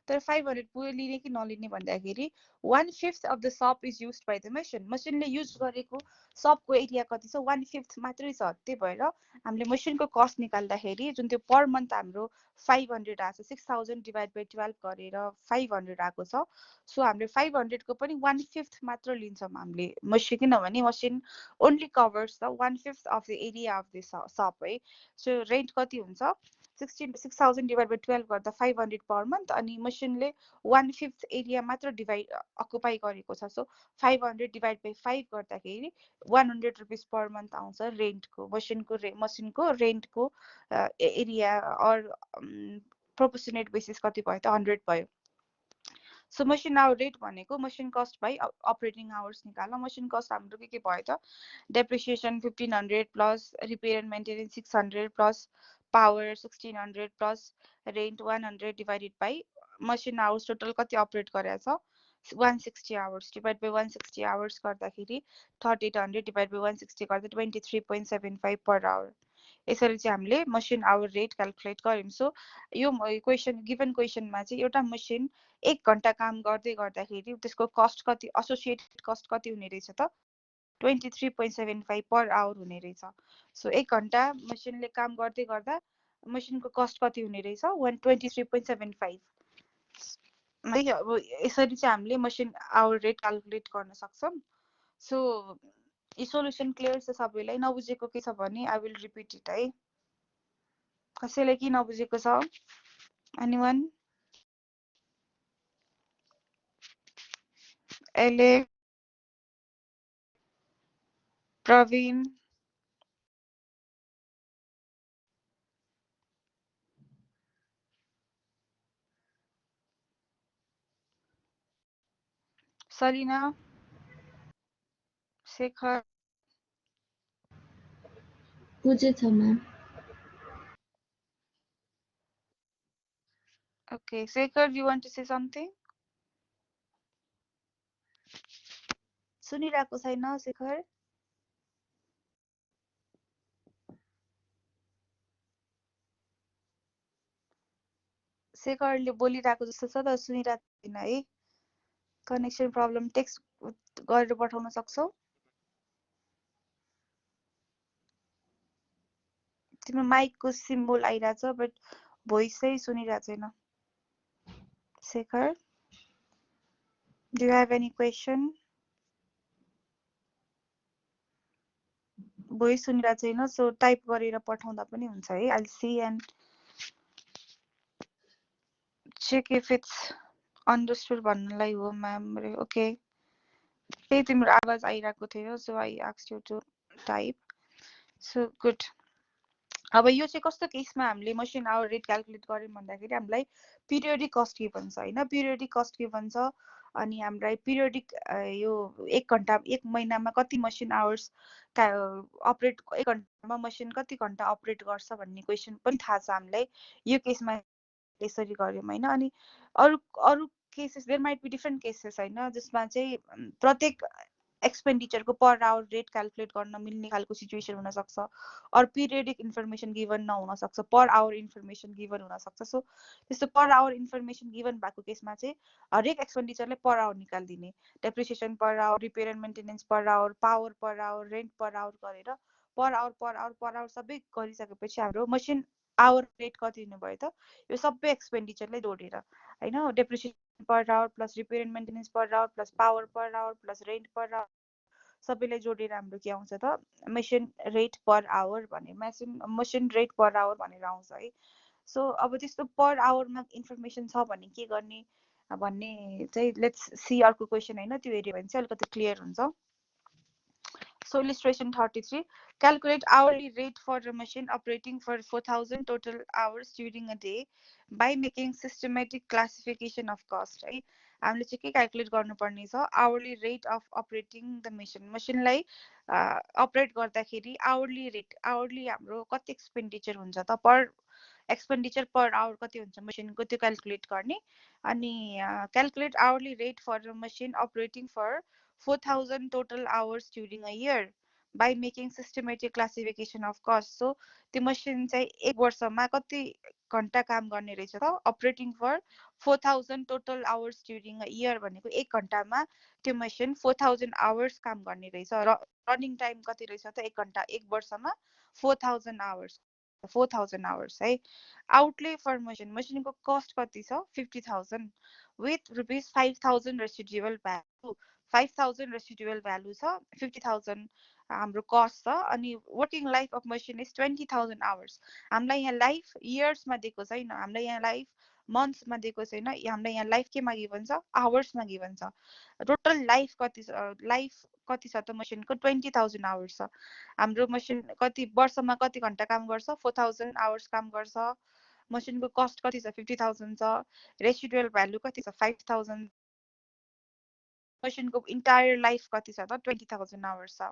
तर 500 पुरै लिने कि नलिने भन्दाखेरि 1/5 of the shop is use by the मसिनले युज गरेको सपको एरिया कति छ 1/5 मात्रै छ त्यही भएर हामीले मसिनको कस्ट निकाल्दाखेरि जुन त्यो पर मन्थ हाम्रो 500 आएको छ 6,000 डिभाइड बाई 12 गरेर 500 आएको छ सो हामीले 500 को पनि 1/5 मात्र लिन्छौँ हामीले मसिन किनभने machine only covers the 1/5 of the area of the shop है सो रेन्ट कति हुन्छ 6,000 डिभाइड बाई 12 गर्दा 500 पर मन्थ अनि मसिनले 1/5 एरिया मात्र डिभाइड अकुपाई गरेको छ सो 500 डिभाइड बाई 5 गर्दाखेरि 100 रुपिस पर मन्थ आउँछ रेन्टको मसिनको रेन्टको एरिया अर प्रोपोर्सनेट बेसिस कति भयो त 100 भयो सो मसिन आवर रेट भनेको machine cost by operating hours निकाल्न मसिन कस्ट हाम्रो के भयो त depreciation 1500 plus repair and maintenance 600 plus power 1600 plus rent 100 divided by machine hours total कति अपरेट गरेको छ 160 आवर्स डिभाइड बाई 160 आवर्स गर्दाखेरि 3800 डिभाइड बाई 160 गर्दा 23.75 पर आवर यसरी चाहिँ हामीले मसिन आवर रेट क्यालकुलेट गर्यौँ सो यो क्वेसन गिभन क्वेसनमा चाहिँ एउटा मसिन 1 घन्टा काम गर्दै गर्दाखेरि त्यसको कस्ट कति एसोसिएटेड कस्ट कति हुने रहेछ त 23.75 पर आवर हुने रहेछ सो 1 घन्टा मसिनले काम गर्दै गर्दा मसिनको कस्ट कति हुने रहेछ 123.75 अब यसरी चाहिँ हामीले मसिन आवर रेट क्यालकुलेट गर्न सक्छौँ सो यो सोलुसन क्लियर छ सबैलाई नबुझेको के छ भने आई विल रिपिट इट है कसैलाई के नबुझेको छ एनीवन एलेक्स प्रवीण सलिना शेखर बुझेछ ma'am Okay, Shekhar, you want to say something? सुनिरहेको छैन शेखर शेखरले बोलिरहेको जस्तो छ तर सुनिरहेको छैन है कनेक्सन प्रब्लम टेक्स्ट गरेर पठाउन सक्छौ तिम्रो माइकको सिम्बल आइरहेछ बट भोइस चाहिँ सुनिरहेको छैन Shekhar, do you have any question? Voice सुनिरहेको छैन, सो टाइप गरेर पठाउँदा पनि हुन्छ है. I'll see and check if it's understood भन्नलाई हो म्याम. ओके, त्यही तिम्रो आवाज आइरहेको थियो, so I asked you to type. So good. अब यो चाहिँ कस्तो केसमा हामीले मसिन आवर रेट क्याल्कुलेट गर्यौँ भन्दाखेरि हामीलाई पिरियोडिक कस्ट गिभन छ होइन. पिरियोडिक कस्ट गिभन छ अनि हामीलाई पिरियोडिक यो 1 घण्टा 1 महिनामा कति मसिन आवर्स अपरेट, 1 घण्टामा मसिन कति घण्टा अपरेट गर्छ भन्ने क्वेसन पनि थाहा छ हामीलाई. यो केसमा यसरी गर्यौँ होइन. अनि अरू अरू cases there might be different cases होइन, जसमा चाहिँ प्रत्येक एक्सपेन्डिचरको पर आवर रेट क्याल्कुलेट गर्न मिल्ने खालको सिचुएसन हुनसक्छ. अरू पिरियडिक इन्फर्मेसन गिभन नहुनसक्छ, पर आवर इन्फर्मेसन गिभन हुनसक्छ. सो त्यस्तो पर आवर इन्फर्मेसन गिभन भएको केसमा चाहिँ हरेक एक्सपेन्डिचरलाई पर आवर निकालिदिने. Depreciation per hour, repair and maintenance per hour, power per hour, rent per hour गरेर पर आवर सबै गरिसकेपछि हाम्रो मसिन आवर रेट कति हुनुभयो त, यो सबै एक्सपेन्डिचरलाई जोडेर होइन. Depreciation per our plus repair and maintenance per our plus power per our plus rent per our सबैलाई जोडेर हाम्रो के आउँछ त, मसिन रेट पर आवर भने मसिन रेट पर आवर भनेर आउँछ है. सो अब त्यस्तो पर आवरमा इन्फर्मेसन छ भने के गर्ने भन्ने चाहिँ लेट्स सी अर्को क्वेसन होइन. त्यो हेऱ्यो भने चाहिँ अलिकति क्लियर हुन्छ. So illustration 33, calculate hourly rate for a machine operating for 4,000 total hours during a day by making systematic classification of cost. है हामीले चाहिँ के क्याल्कुलेट गर्नुपर्ने छ, hourly rate of operating the machine. मसिनलाई अपरेट गर्दाखेरि आवरली रेट, आवरली हाम्रो कति एक्सपेन्डिचर हुन्छ त, पर एक्सपेन्डिचर पर आवर कति हुन्छ मसिनको, त्यो क्याल्कुलेट गर्ने. अनि calculate hourly rate for machine operating for 4,000 total hours during a year by making systematic classification of cost. So त्यो मसिन चाहिँ 1 वर्षमा कति घण्टा काम गर्ने रहेछ त, operating for 4,000 total hours during a year भनेको 1 घण्टामा त्यो मसिन 4,000 hours काम गर्ने रहेछ. रनिङ टाइम कति रहेछ त, 1 घण्टा 1 वर्षमा 4,000 hours, 4,000 hours है. आउटले फर मसिन, मसिनको कस्ट कति छ 50,000 with rupees 5,000 residual value. 5,000 residual value छ, 50,000 हाम्रो कस्ट छ. अनि working life of machine is 20,000 hours. हामीलाई यहाँ लाइफ इयर्समा दिएको छैन, हामीलाई यहाँ लाइफ मन्थ्समा दिएको छैन, हामीलाई यहाँ लाइफ केमा गिभन छ, आवर्समा गिभन छ. टोटल लाइफ कति छ त मसिनको 20,000 आवर्स छ. हाम्रो मसिन कति वर्षमा कति घण्टा काम गर्छ, 4,000 आवर्स काम गर्छ. मसिनको कस्ट कति छ 50,000 छ, रेसिडुअल भ्यालु कति छ 5,000, मसिनको इन्टायर लाइफ कति छ त 20,000 आवर्स छ.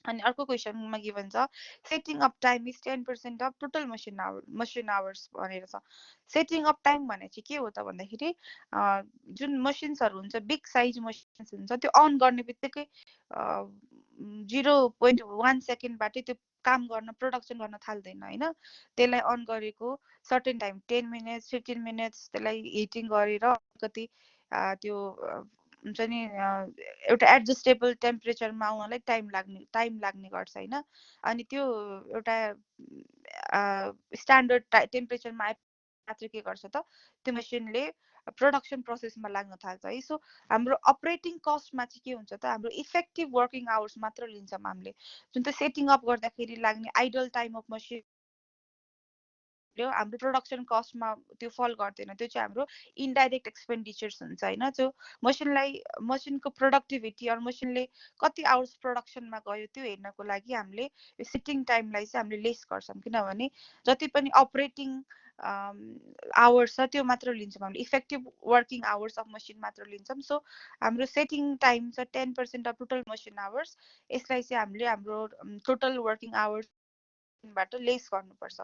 अनि अर्को क्वेसनमा गिभन छ, setting up time is 10% of total machine hours भनेर छ. सेटिङ अप टाइम भने चाहिँ के हो त भन्दाखेरि जुन मसिन्सहरू हुन्छ, बिग साइज मसिन्स हुन्छ, त्यो अन गर्ने बित्तिकै 0.1 सेकेन्डबाटै त्यो काम गर्न, प्रोडक्सन गर्न थाल्दैन होइन. त्यसलाई अन गरेको सर्टेन टाइम 10 मिनट्स 15 मिनट्स त्यसलाई हिटिङ गरेर अलिकति त्यो हुन्छ नि एउटा एडजस्टेबल टेम्परेचरमा आउनलाई टाइम लाग्ने गर्छ होइन. अनि त्यो एउटा स्ट्यान्डर्ड टेम्परेचरमा आएपछि मात्र के गर्छ त, त्यो मसिनले प्रोडक्सन प्रोसेसमा लाग्न थाल्छ है. सो हाम्रो अपरेटिङ कस्टमा चाहिँ के हुन्छ त, हाम्रो इफेक्टिभ वर्किङ आवर्स मात्र लिन्छौँ हामीले. जुन चाहिँ सेटिङ अप गर्दाखेरि लाग्ने आइडल टाइम अफ मसिन हाम्रो प्रोडक्सन कस्टमा त्यो फल गर्दैन. त्यो चाहिँ हाम्रो इन्डाइरेक्ट एक्सपेन्डिचर्स हुन्छ होइन. जो मसिनको प्रोडक्टिभिटी अरू मसिनले कति आवर्स प्रोडक्सनमा गयो त्यो हेर्नको लागि हामीले यो सिटिङ टाइमलाई चाहिँ हामीले लेस गर्छौँ. किनभने जति पनि अपरेटिङ आवर्स छ त्यो मात्र लिन्छौँ हामीले, effective working hours of machine मात्र लिन्छौँ. सो हाम्रो सेटिङ टाइम छ 10% अफ टोटल मसिन आवर्स. यसलाई चाहिँ हामीले हाम्रो टोटल वर्किङ आवर्स बाट लेस गर्नुपर्छ.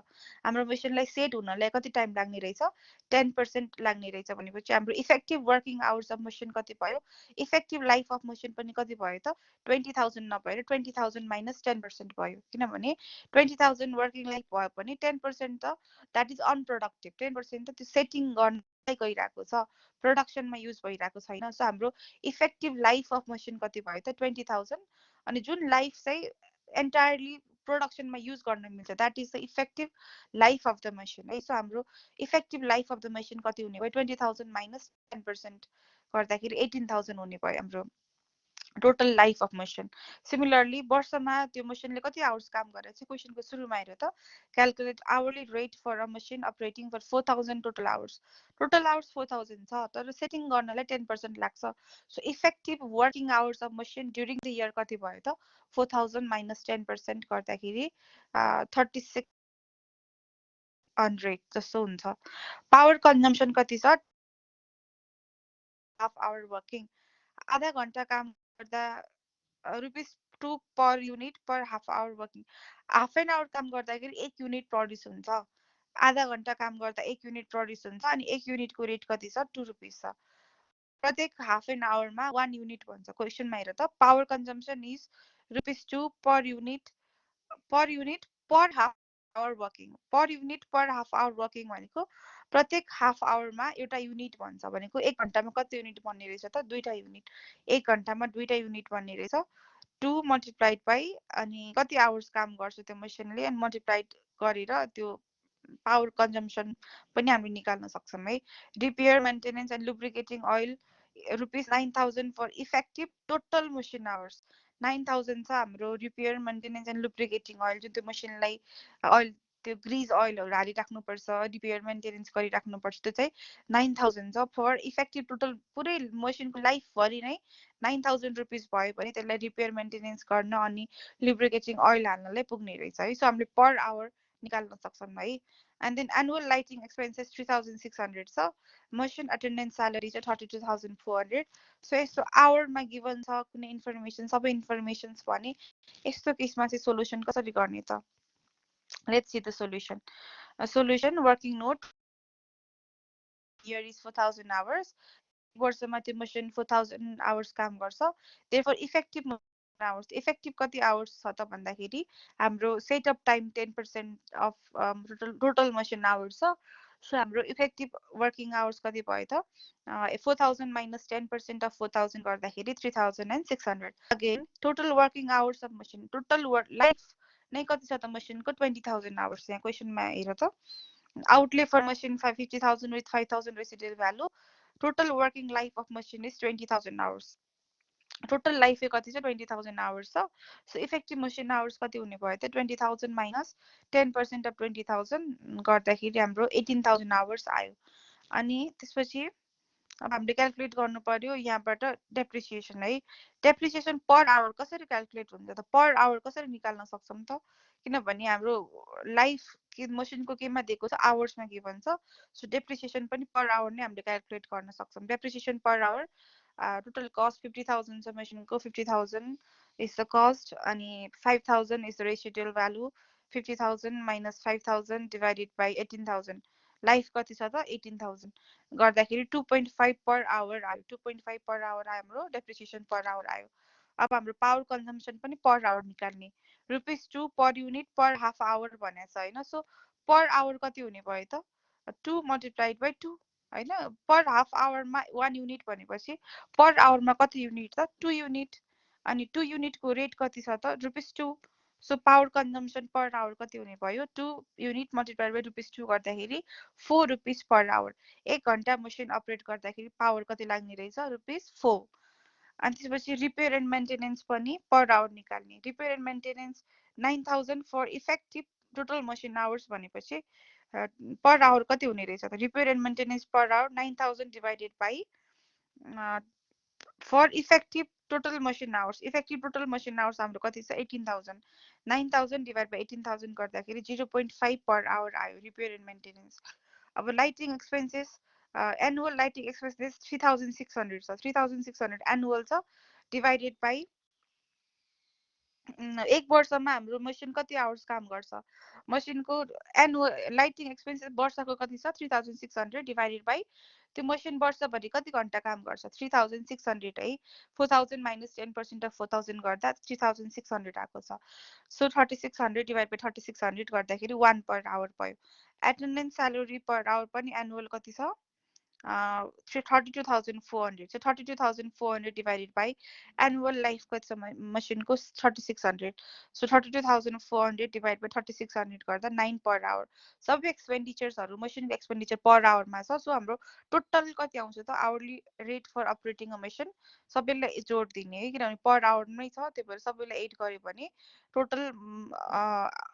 हाम्रो मसिनलाई सेट हुनलाई कति टाइम लाग्ने रहेछ, 10% लाग्ने रहेछ भनेपछि हाम्रो effective working hours of machine कति भयो, इफेक्टिभ लाइफ अफ मसिन पनि कति भयो त, 20,000 नभएर 20,000 माइनस 10% भयो. किनभने 20,000 वर्किङ लाइफ भयो भने 10% त द्याट इज अनप्रोडक्टिभ. 10% त त्यो सेटिङ गर्नलाई गइरहेको छ, प्रोडक्सनमा युज भइरहेको छैन. सो हाम्रो इफेक्टिभ लाइफ अफ मसिन कति भयो त 20,000. अनि जुन लाइफ चाहिँ एन्टायरली प्रोडक्सनमा युज गर्न मिल्छ that is the effective life of the machine है सो हाम्रो effective life of the machine कति हुने भयो 20,000 माइनस 10% गर्दाखेरि 18,000 हुने भयो हाम्रो total life of machine similarly वर्षमा त्यो मसिनले कति आवर्स काम गरेर चाहिँ क्वेसनको सुरुमा हेर त calculate hourly rate for a machine operating for 4,000 total hours 4,000 छ तर सेटिङ गर्नलाई 10% लाग्छ so effective working hours of machine during the year कति भयो त 4,000 माइनस 10% गर्दाखेरि 3600 जस्तो हुन्छ पावर कन्जम्सन कति छ हाफ आवर वर्किङ आधा घन्टा काम गर्दा ₹2 per unit per half hour working half an hour काम गर्दाखेरि 1 युनिट प्रड्युस हुन्छ आधा घन्टा काम गर्दा 1 युनिट प्रड्युस हुन्छ अनि 1 युनिटको रेट कति छ ₹2 छ प्रत्येक हाफ एन आवरमा 1 युनिट भन्छ क्वेसनमा हेर त power consumption is ₹2 per unit per half hour working per half hour working भनेको प्रत्येक हाफ आवरमा एउटा युनिट भन्छ भनेको 1 घन्टामा कति युनिट बन्ने रहेछ त दुईटा युनिट 1 घन्टामा दुईटा युनिट बन्ने रहेछ 2 मल्टिप्लाइड बाई अनि कति आवर्स काम गर्छ त्यो मसिनले अनि मल्टिप्लाइड गरेर त्यो पावर कन्जम्सन पनि हामीले निकाल्न सक्छौँ है repair maintenance and lubricating oil ₹9,000 for effective total machine hours 9,000 छ हाम्रो repair maintenance and lubricating oil जुन त्यो मसिनलाई ओइल त्यो ग्रिज ओइलहरू हालिराख्नुपर्छ रिपेयर मेन्टेनेन्स गरिराख्नुपर्छ त्यो चाहिँ 9,000 छ फर इफेक्टिभ टोटल पुरै मसिनको लाइफभरि नै ₹9,000 भयो भने त्यसलाई रिपेयर मेन्टेनेन्स गर्न अनि लुब्रिकेटिङ ओइल हाल्नलाई पुग्ने रहेछ है सो हामीले पर आवर निकाल्न सक्छौँ है and then annual lighting expenses 3,600 छ मसिन अटेन्डेन्स स्यालेरी चाहिँ 32,400 सो यस्तो आवरमा गिभन छ कुनै इन्फर्मेसन सबै इन्फर्मेसन्स भने यस्तो केसमा चाहिँ सोल्युसन कसरी गर्ने त let's see the solution working note year is 4,000 hours वर्षमा त्यो मसिन 4,000 आवर्स काम गर्छ देयरफोर इफेक्टिभ आवर्स इफेक्टिभ कति आवर्स छ त भन्दाखेरि हाम्रो setup time 10% of total machine hours छ सो हाम्रो इफेक्टिभ वर्किङ आवर्स कति भयो त 4,000 माइनस 10% अफ 4,000 गर्दाखेरि 3,600 again total working hours of machine total life नै कति छ त मसिनको 20,000 आवर्स यहाँ क्वेसनमा हेर त outlay for machine 50,000 with 5,000 residual value total working life of machine is 20,000 hours total life कति छ 20,000 hours छ so effective machine hours कति हुने भयो त 20,000 minus 10% of 20,000 गर्दाखेरि हाम्रो 18,000 hours आयो अनि त्यसपछि अब हामीले क्याल्कुलेट गर्नु पर्यो यहाँबाट डेप्रिसिएसन है डेप्रिसिएसन पर आवर कसरी क्याल्कुलेट हुन्छ त पर आवर कसरी निकाल्न सक्छौँ त किनभने हाम्रो लाइफ मसिनको केमा दिएको छ आवर्समा गिभन छ सो डेप्रिसिएसन पनि पर आवर नै हामीले क्याल्कुलेट गर्न सक्छौँ depreciation per our total cost 50,000 छ मसिनको 50,000 is the cost अनि 5,000 is the residual value 50,000 minus 5,000 divided by 18,000 life कति छ त 18,000 गर्दाखेरि 2.5 पर आवर आयो 2.5 पर आवर आयो हाम्रो डेप्रिसिएसन पर आवर आयो अब हाम्रो पावर कन्जम्सन पनि पर आवर निकाल्ने ₹2 per unit per half our भनेको छ हैन सो पर आवर कति हुने भयो त 2 मल्टिप्लाइड बाइ 2 हैन पर हाफ आवरमा 1 युनिट भनेपछि पर आवरमा कति युनिट त 2 युनिट अनि 2 युनिटको रेट कति छ त ₹2 so power consumption per hour कति हुने भयो 2 युनिट मल्टिप्लाइड बाइ ₹2 गर्दाखेरि ₹4 पर आवर 1 घन्टा मसिन अपरेट गर्दाखेरि पावर कति लाग्ने रहेछ ₹4 अनि त्यसपछि रिपेयर एन्ड मेन्टेनेन्स पनि पर आवर निकाल्ने repair and maintenance 9,000 for effective total machine hours भनेपछि पर आवर कति हुने रहेछ त repair and maintenance per hour 9,000 divided by for effective total machine hours effective total machine hours हाम्रो कति छ 18,000 9,000 डिभाइड बाई 18,000 गर्दाखेरि 0.5 पर आवर आयो रिपेयर एन्ड मेन्टेनेन्स अब lighting expenses annual lighting expenses 3,600 छ 3,600 एनुअल छ डिभाइडेड बाई एक वर्षमा हाम्रो मसिन कति आवर्स काम गर्छ मसिनको एनुअल लाइटिङ एक्सपेन्सेस वर्षको कति छ 3,600 डिभाइडेड बाई त्यो मसिन वर्षभरि कति घन्टा काम गर्छ 3,600 है 4,000 माइनस 10% अफ 4,000 गर्दा 3,600 आएको छ सो 3,600 डिभाइड बाई 3,600 गर्दाखेरि 1 पर आवर भयो एटेन्डेन्स स्यालेरी पर आवर पनि एनुअल कति छ 32,400. So 32,400 divided by annual life cost machine को 3600. So 32,400 divided by 3600 गर्दा 9 per hour. सबै expenditures machine expenditure per hour मा छ. So हाम्रो total कति आउँछ त hourly rate for operating a machine सबैलाई जोड दिने है किनभने per hour नै छ त्यही भएर सबैलाई 8 गर्यो भने total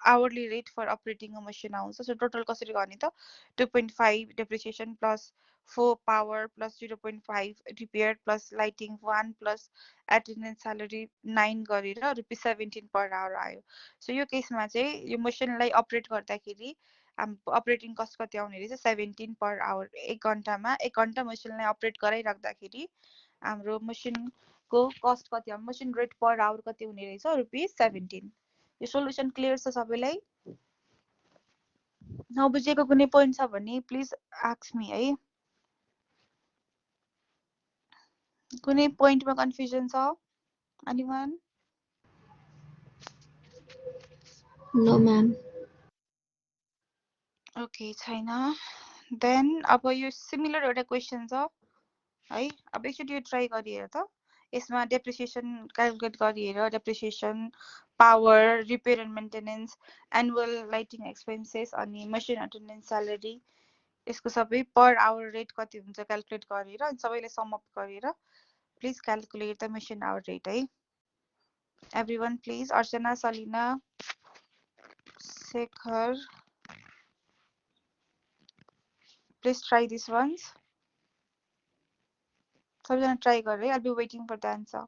hourly rate for operating a machine आउँछ. So total कसरी गर्ने त 2.5 depreciation plus 4 power plus 0.5 repair plus lighting 1 plus attendance salary 9 गरेर रुपिस 17 per hour आयो. सो यो केसमा चाहिँ यो मसिनलाई अपरेट गर्दाखेरि अपरेटिङ कस्ट कति आउने रहेछ 17 per hour. 1 घण्टामा 1 घण्टा मसिनलाई अपरेट गराइराख्दाखेरि हाम्रो मसिनको कस्ट कति आउने मसिन रेट पर आवर कति हुने रहेछ रुपिस 17. यो सोलुसन क्लियर छ सबैलाई? नबुझेको कुनै पोइन्ट छ भने प्लिज आस्क मी है. कुनै पोइन्टमा कन्फ्युजन छ? Anyone? No, ma'am. Okay, छैन. Then अब यो सिमिलर एउटा क्वेसन छ है. अब एकचोटि यो ट्राई गरिहेर त. यसमा डेप्रिसिएसन क्यालकुलेट गरिहेर depreciation power repair and maintenance annual lighting expenses अनि मसिन अटेन्डेन्स स्यालेरी यसको सबै पर आवर रेट कति हुन्छ क्यालकुलेट गरेर अनि सबैलाई सम अप गरेर please calculate the machine hour rate है. Everyone please. Archana, Salina, Shekhar, please try this once. सबैजना ट्राई गरेर I'll be waiting for the answer.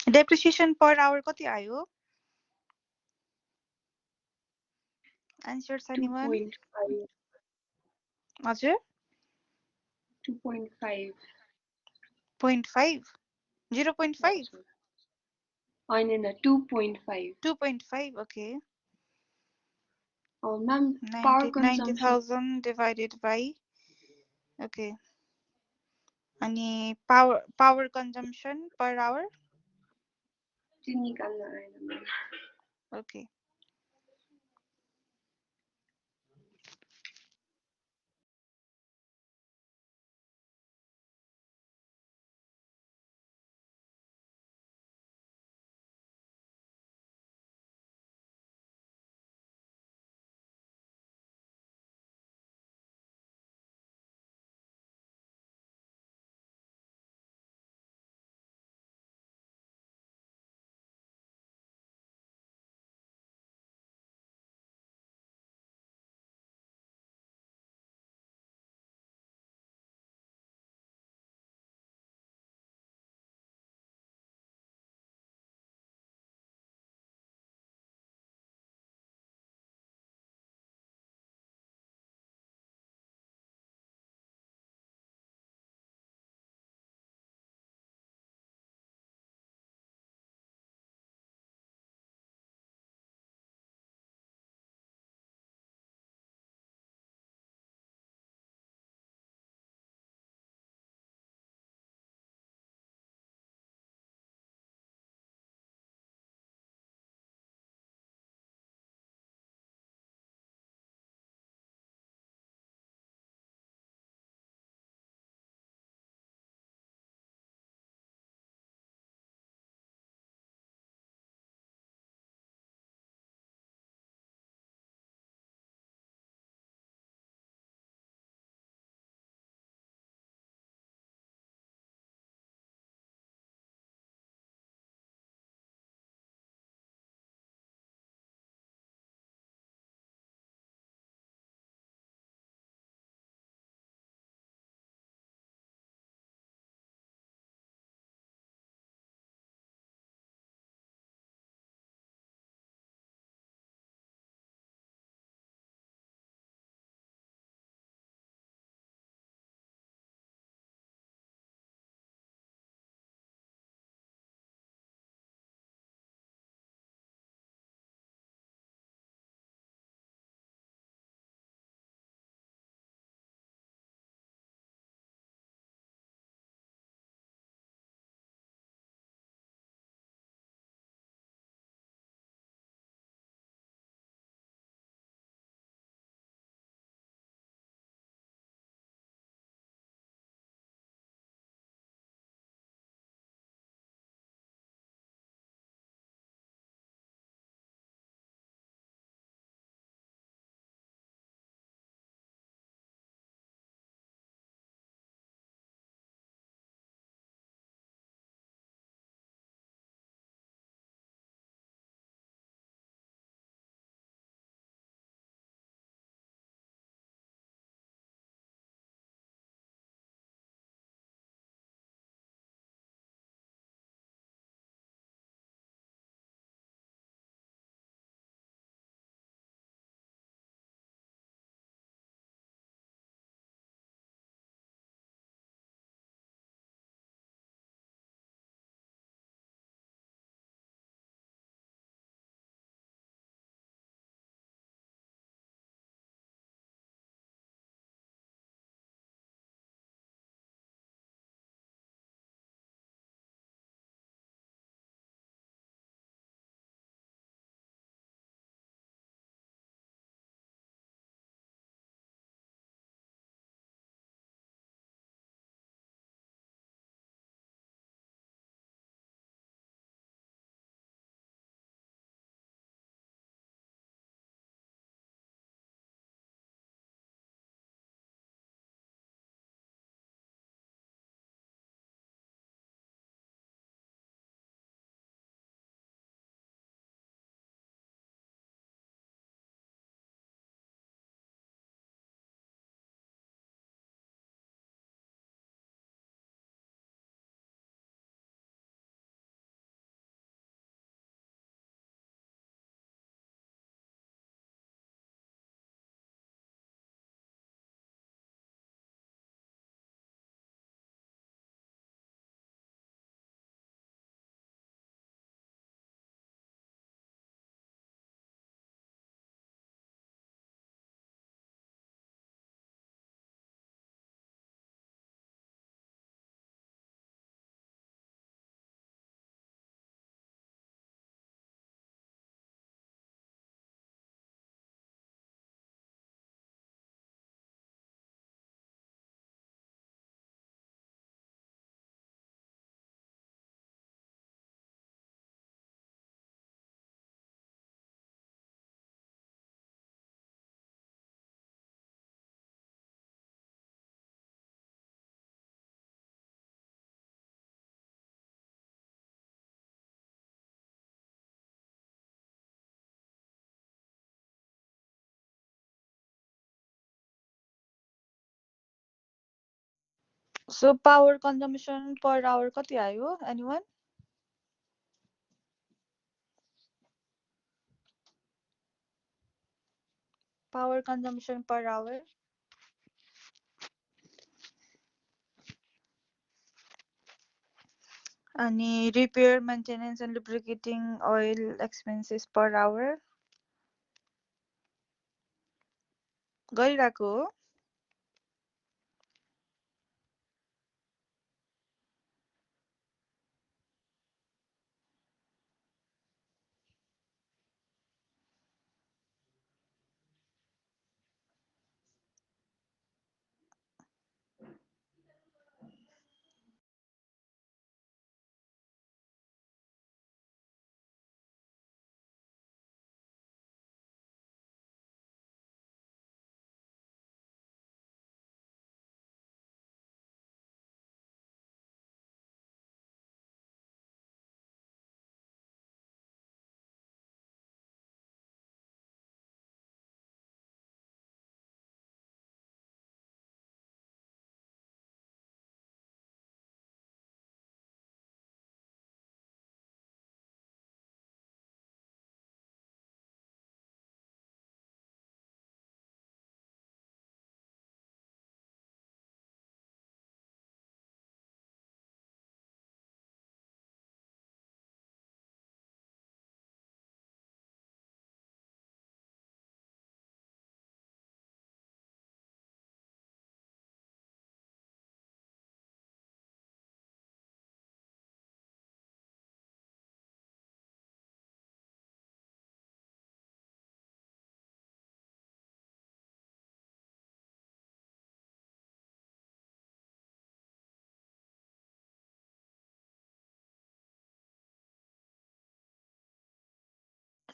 Depreciation per hour कति आयो आन्सर्स एनीवन 2.5 हजुर 2.5 0.5 0.5 हजुर होइन 2.5 2.5 okay ma'am power 90 consumption 90,000 divided by okay अनि power consumption per hour चाहिँ निकाल्न आएन ma'am okay so power consumption per hour कति आयो anyone? Power consumption per hour अनि repair maintenance and lubricating oil expenses per hour गरिरहेको हो।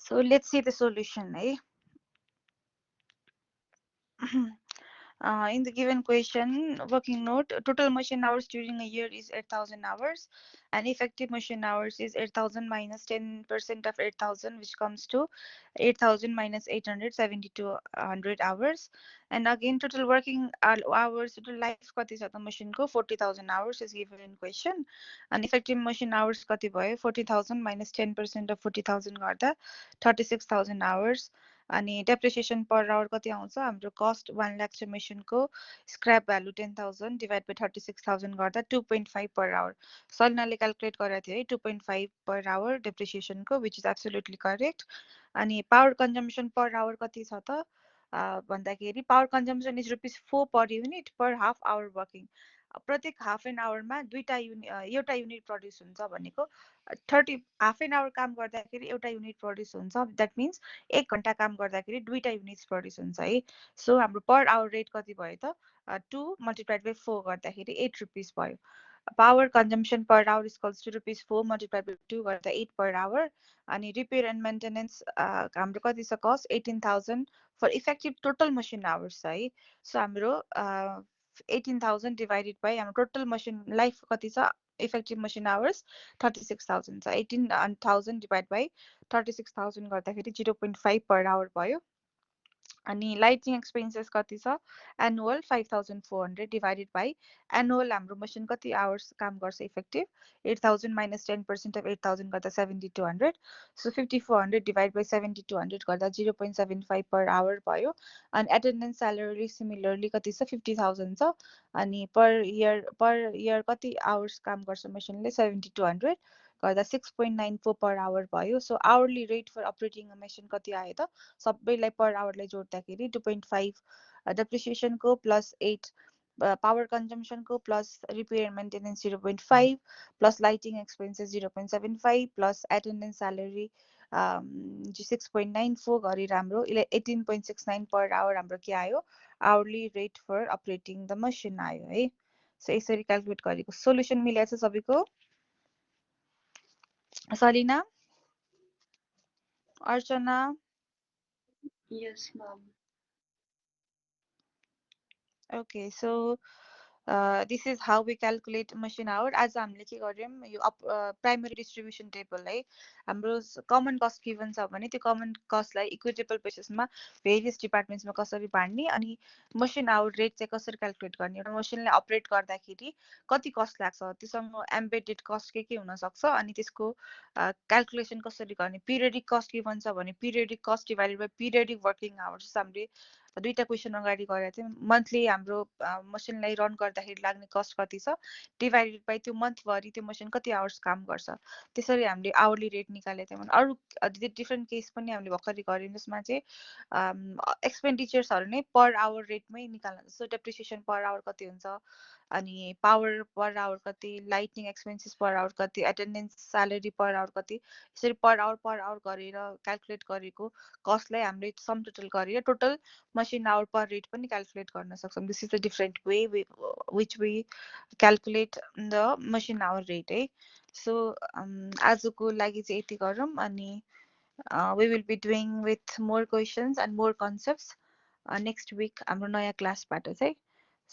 So let's see the solution, है। In the given question, working note, total machine hours during a year is 8,000 hours, and effective machine hours is 8,000 minus 10% of 8,000, which comes to 8,000 minus 800, 7,200 hours. And again, total working hours, total life कति छ त machine को 40,000 hours is given in question. And effective machine hours कति भयो 40,000 minus 10% of 40,000 गर्दा 36,000 hours. अनि depreciation per hour कति आउँछ हाम्रो कस्ट 1 लाख छ मेसिनको स्क्रैप भ्यालु 10,000 डिभाइड बाई 36,000 गर्दा 2.5 पर आवर सलिनाले क्याल्कुलेट गरेको थियो है 2.5 पर आवर डेप्रिसिएसनको विच इज एब्सोल्युटली करेक्ट। अनि पावर कन्जम्सन पर आवर कति छ त भन्दाखेरि power consumption is ₹4 per unit per half hour working. प्रत्येक हाफ एन आवरमा एउटा युनिट प्रड्युस हुन्छ भनेको 30 हाफ एन आवर काम गर्दाखेरि एउटा युनिट प्रड्युस हुन्छ द्याट मिन्स 1 घन्टा काम गर्दाखेरि 2टा युनिट्स प्रड्युस हुन्छ है। सो हाम्रो पर आवर रेट कति भयो त 2 मल्टिप्लाइड बाई 4 गर्दाखेरि 8 रुपिस भयो। Power consumption per hour equals to ₹4 multiplied by 2 गर्दा 8 पर आवर। अनि रिपेयर एन्ड मेन्टेनेन्स हाम्रो कति छ cost 18,000 for effective total machine hours है। सो हाम्रो 18,000 डिभाइडेड बाई हाम्रो टोटल मसिन लाइफ कति छ इफेक्टिभ मसिन आवर्स 36,000 छ। 18,000 डिभाइड बाई 36,000 गर्दाखेरि 0.5 पर आवर भयो। अनि लाइटिङ एक्सपेन्सेस कति छ एनुअल 5,400 डिभाइडेड बाई एनुअल हाम्रो मसिन कति आवर्स काम गर्छ इफेक्टिभ 8,000 माइनस 10% अफ 8,000 गर्दा 7,200। सो 5,400 डिभाइड बाई 7,200 गर्दा 0.75 पर आवर भयो। अनि एटेन्डेन्स स्यालेरी सिमिलरली कति छ 50,000 छ। अनि पर इयर कति आवर्स काम गर्छ मसिनले 7,200 गर्दा 6.94 पर आवर भयो। So hourly rate for operating a machine कति आयो त सबैलाई पर आवरलाई जोड्दाखेरि 2.5 डेप्रिसिएसनको प्लस 8 पावर कन्जम्सनको plus repair maintenance 0.5 plus lighting expenses 0.75 plus attendance salary 6.94 गरेर हाम्रो 18.69 पर आवर हाम्रो के आयो hourly rate for operating the machine आयो है। सो यसरी क्याल्कुलेट गरेको सोल्युसन मिलेको छ सबैको। Salina Archana Yes, ma'am. Okay, so this is how we calculate machine hour. आज हामीले के गर्यौँ, यो प्राइमरी डिस्ट्रिब्युसन टेबल है, हाम्रो कमन कस्ट गिभन छ भने त्यो कमन कस्टलाई इक्विटेबल बेसिसमा भेरियस डिपार्टमेन्ट्समा कसरी बाँड्ने, अनि मसिन आवर रेट चाहिँ कसरी क्यालकुलेट गर्ने, एउटा मसिनलाई अपरेट गर्दाखेरि कति कस्ट लाग्छ, त्योसँग एम्बेडेड कस्ट के हुनसक्छ, अनि त्यसको क्यालकुलेसन कसरी गर्ने। पिरियडिक कस्ट गिभन छ भने periodic cost divided by periodic working hours हामीले दुईवटा क्वेसन अगाडि गरेका थियौँ। मन्थली हाम्रो मसिनलाई रन गर्दाखेरि लाग्ने कस्ट कति छ डिभाइडेड बाई त्यो मन्थभरि त्यो मसिन कति आवर्स काम गर्छ, त्यसरी हामीले आवरली रेट निकालेको थियौँ। अरू डिफ्रेन्ट केस पनि हामीले भर्खरै गऱ्यौँ, जसमा चाहिँ एक्सपेन्डिचर्सहरू नै पर आवर रेटमै निकाल्न, जस्तो डेप्रिसिएसन पर आवर कति हुन्छ, अनि पावर पर आवर कति, लाइटिङ एक्सपेन्सेस पर आवर कति, एटेन्डेन्स स्यालेरी पर आवर कति, यसरी पर आवर गरेर क्यालकुलेट गरेको कस्टलाई हामीले सम टोटल गरेर total machine hour per rate पनि क्यालकुलेट गर्न सक्छौँ। This is the different way which we calculate the machine hour rate है। सो आजको लागि चाहिँ यति गरौँ, अनि we will be doing with more questions and more concepts next week हाम्रो नयाँ क्लासबाट चाहिँ।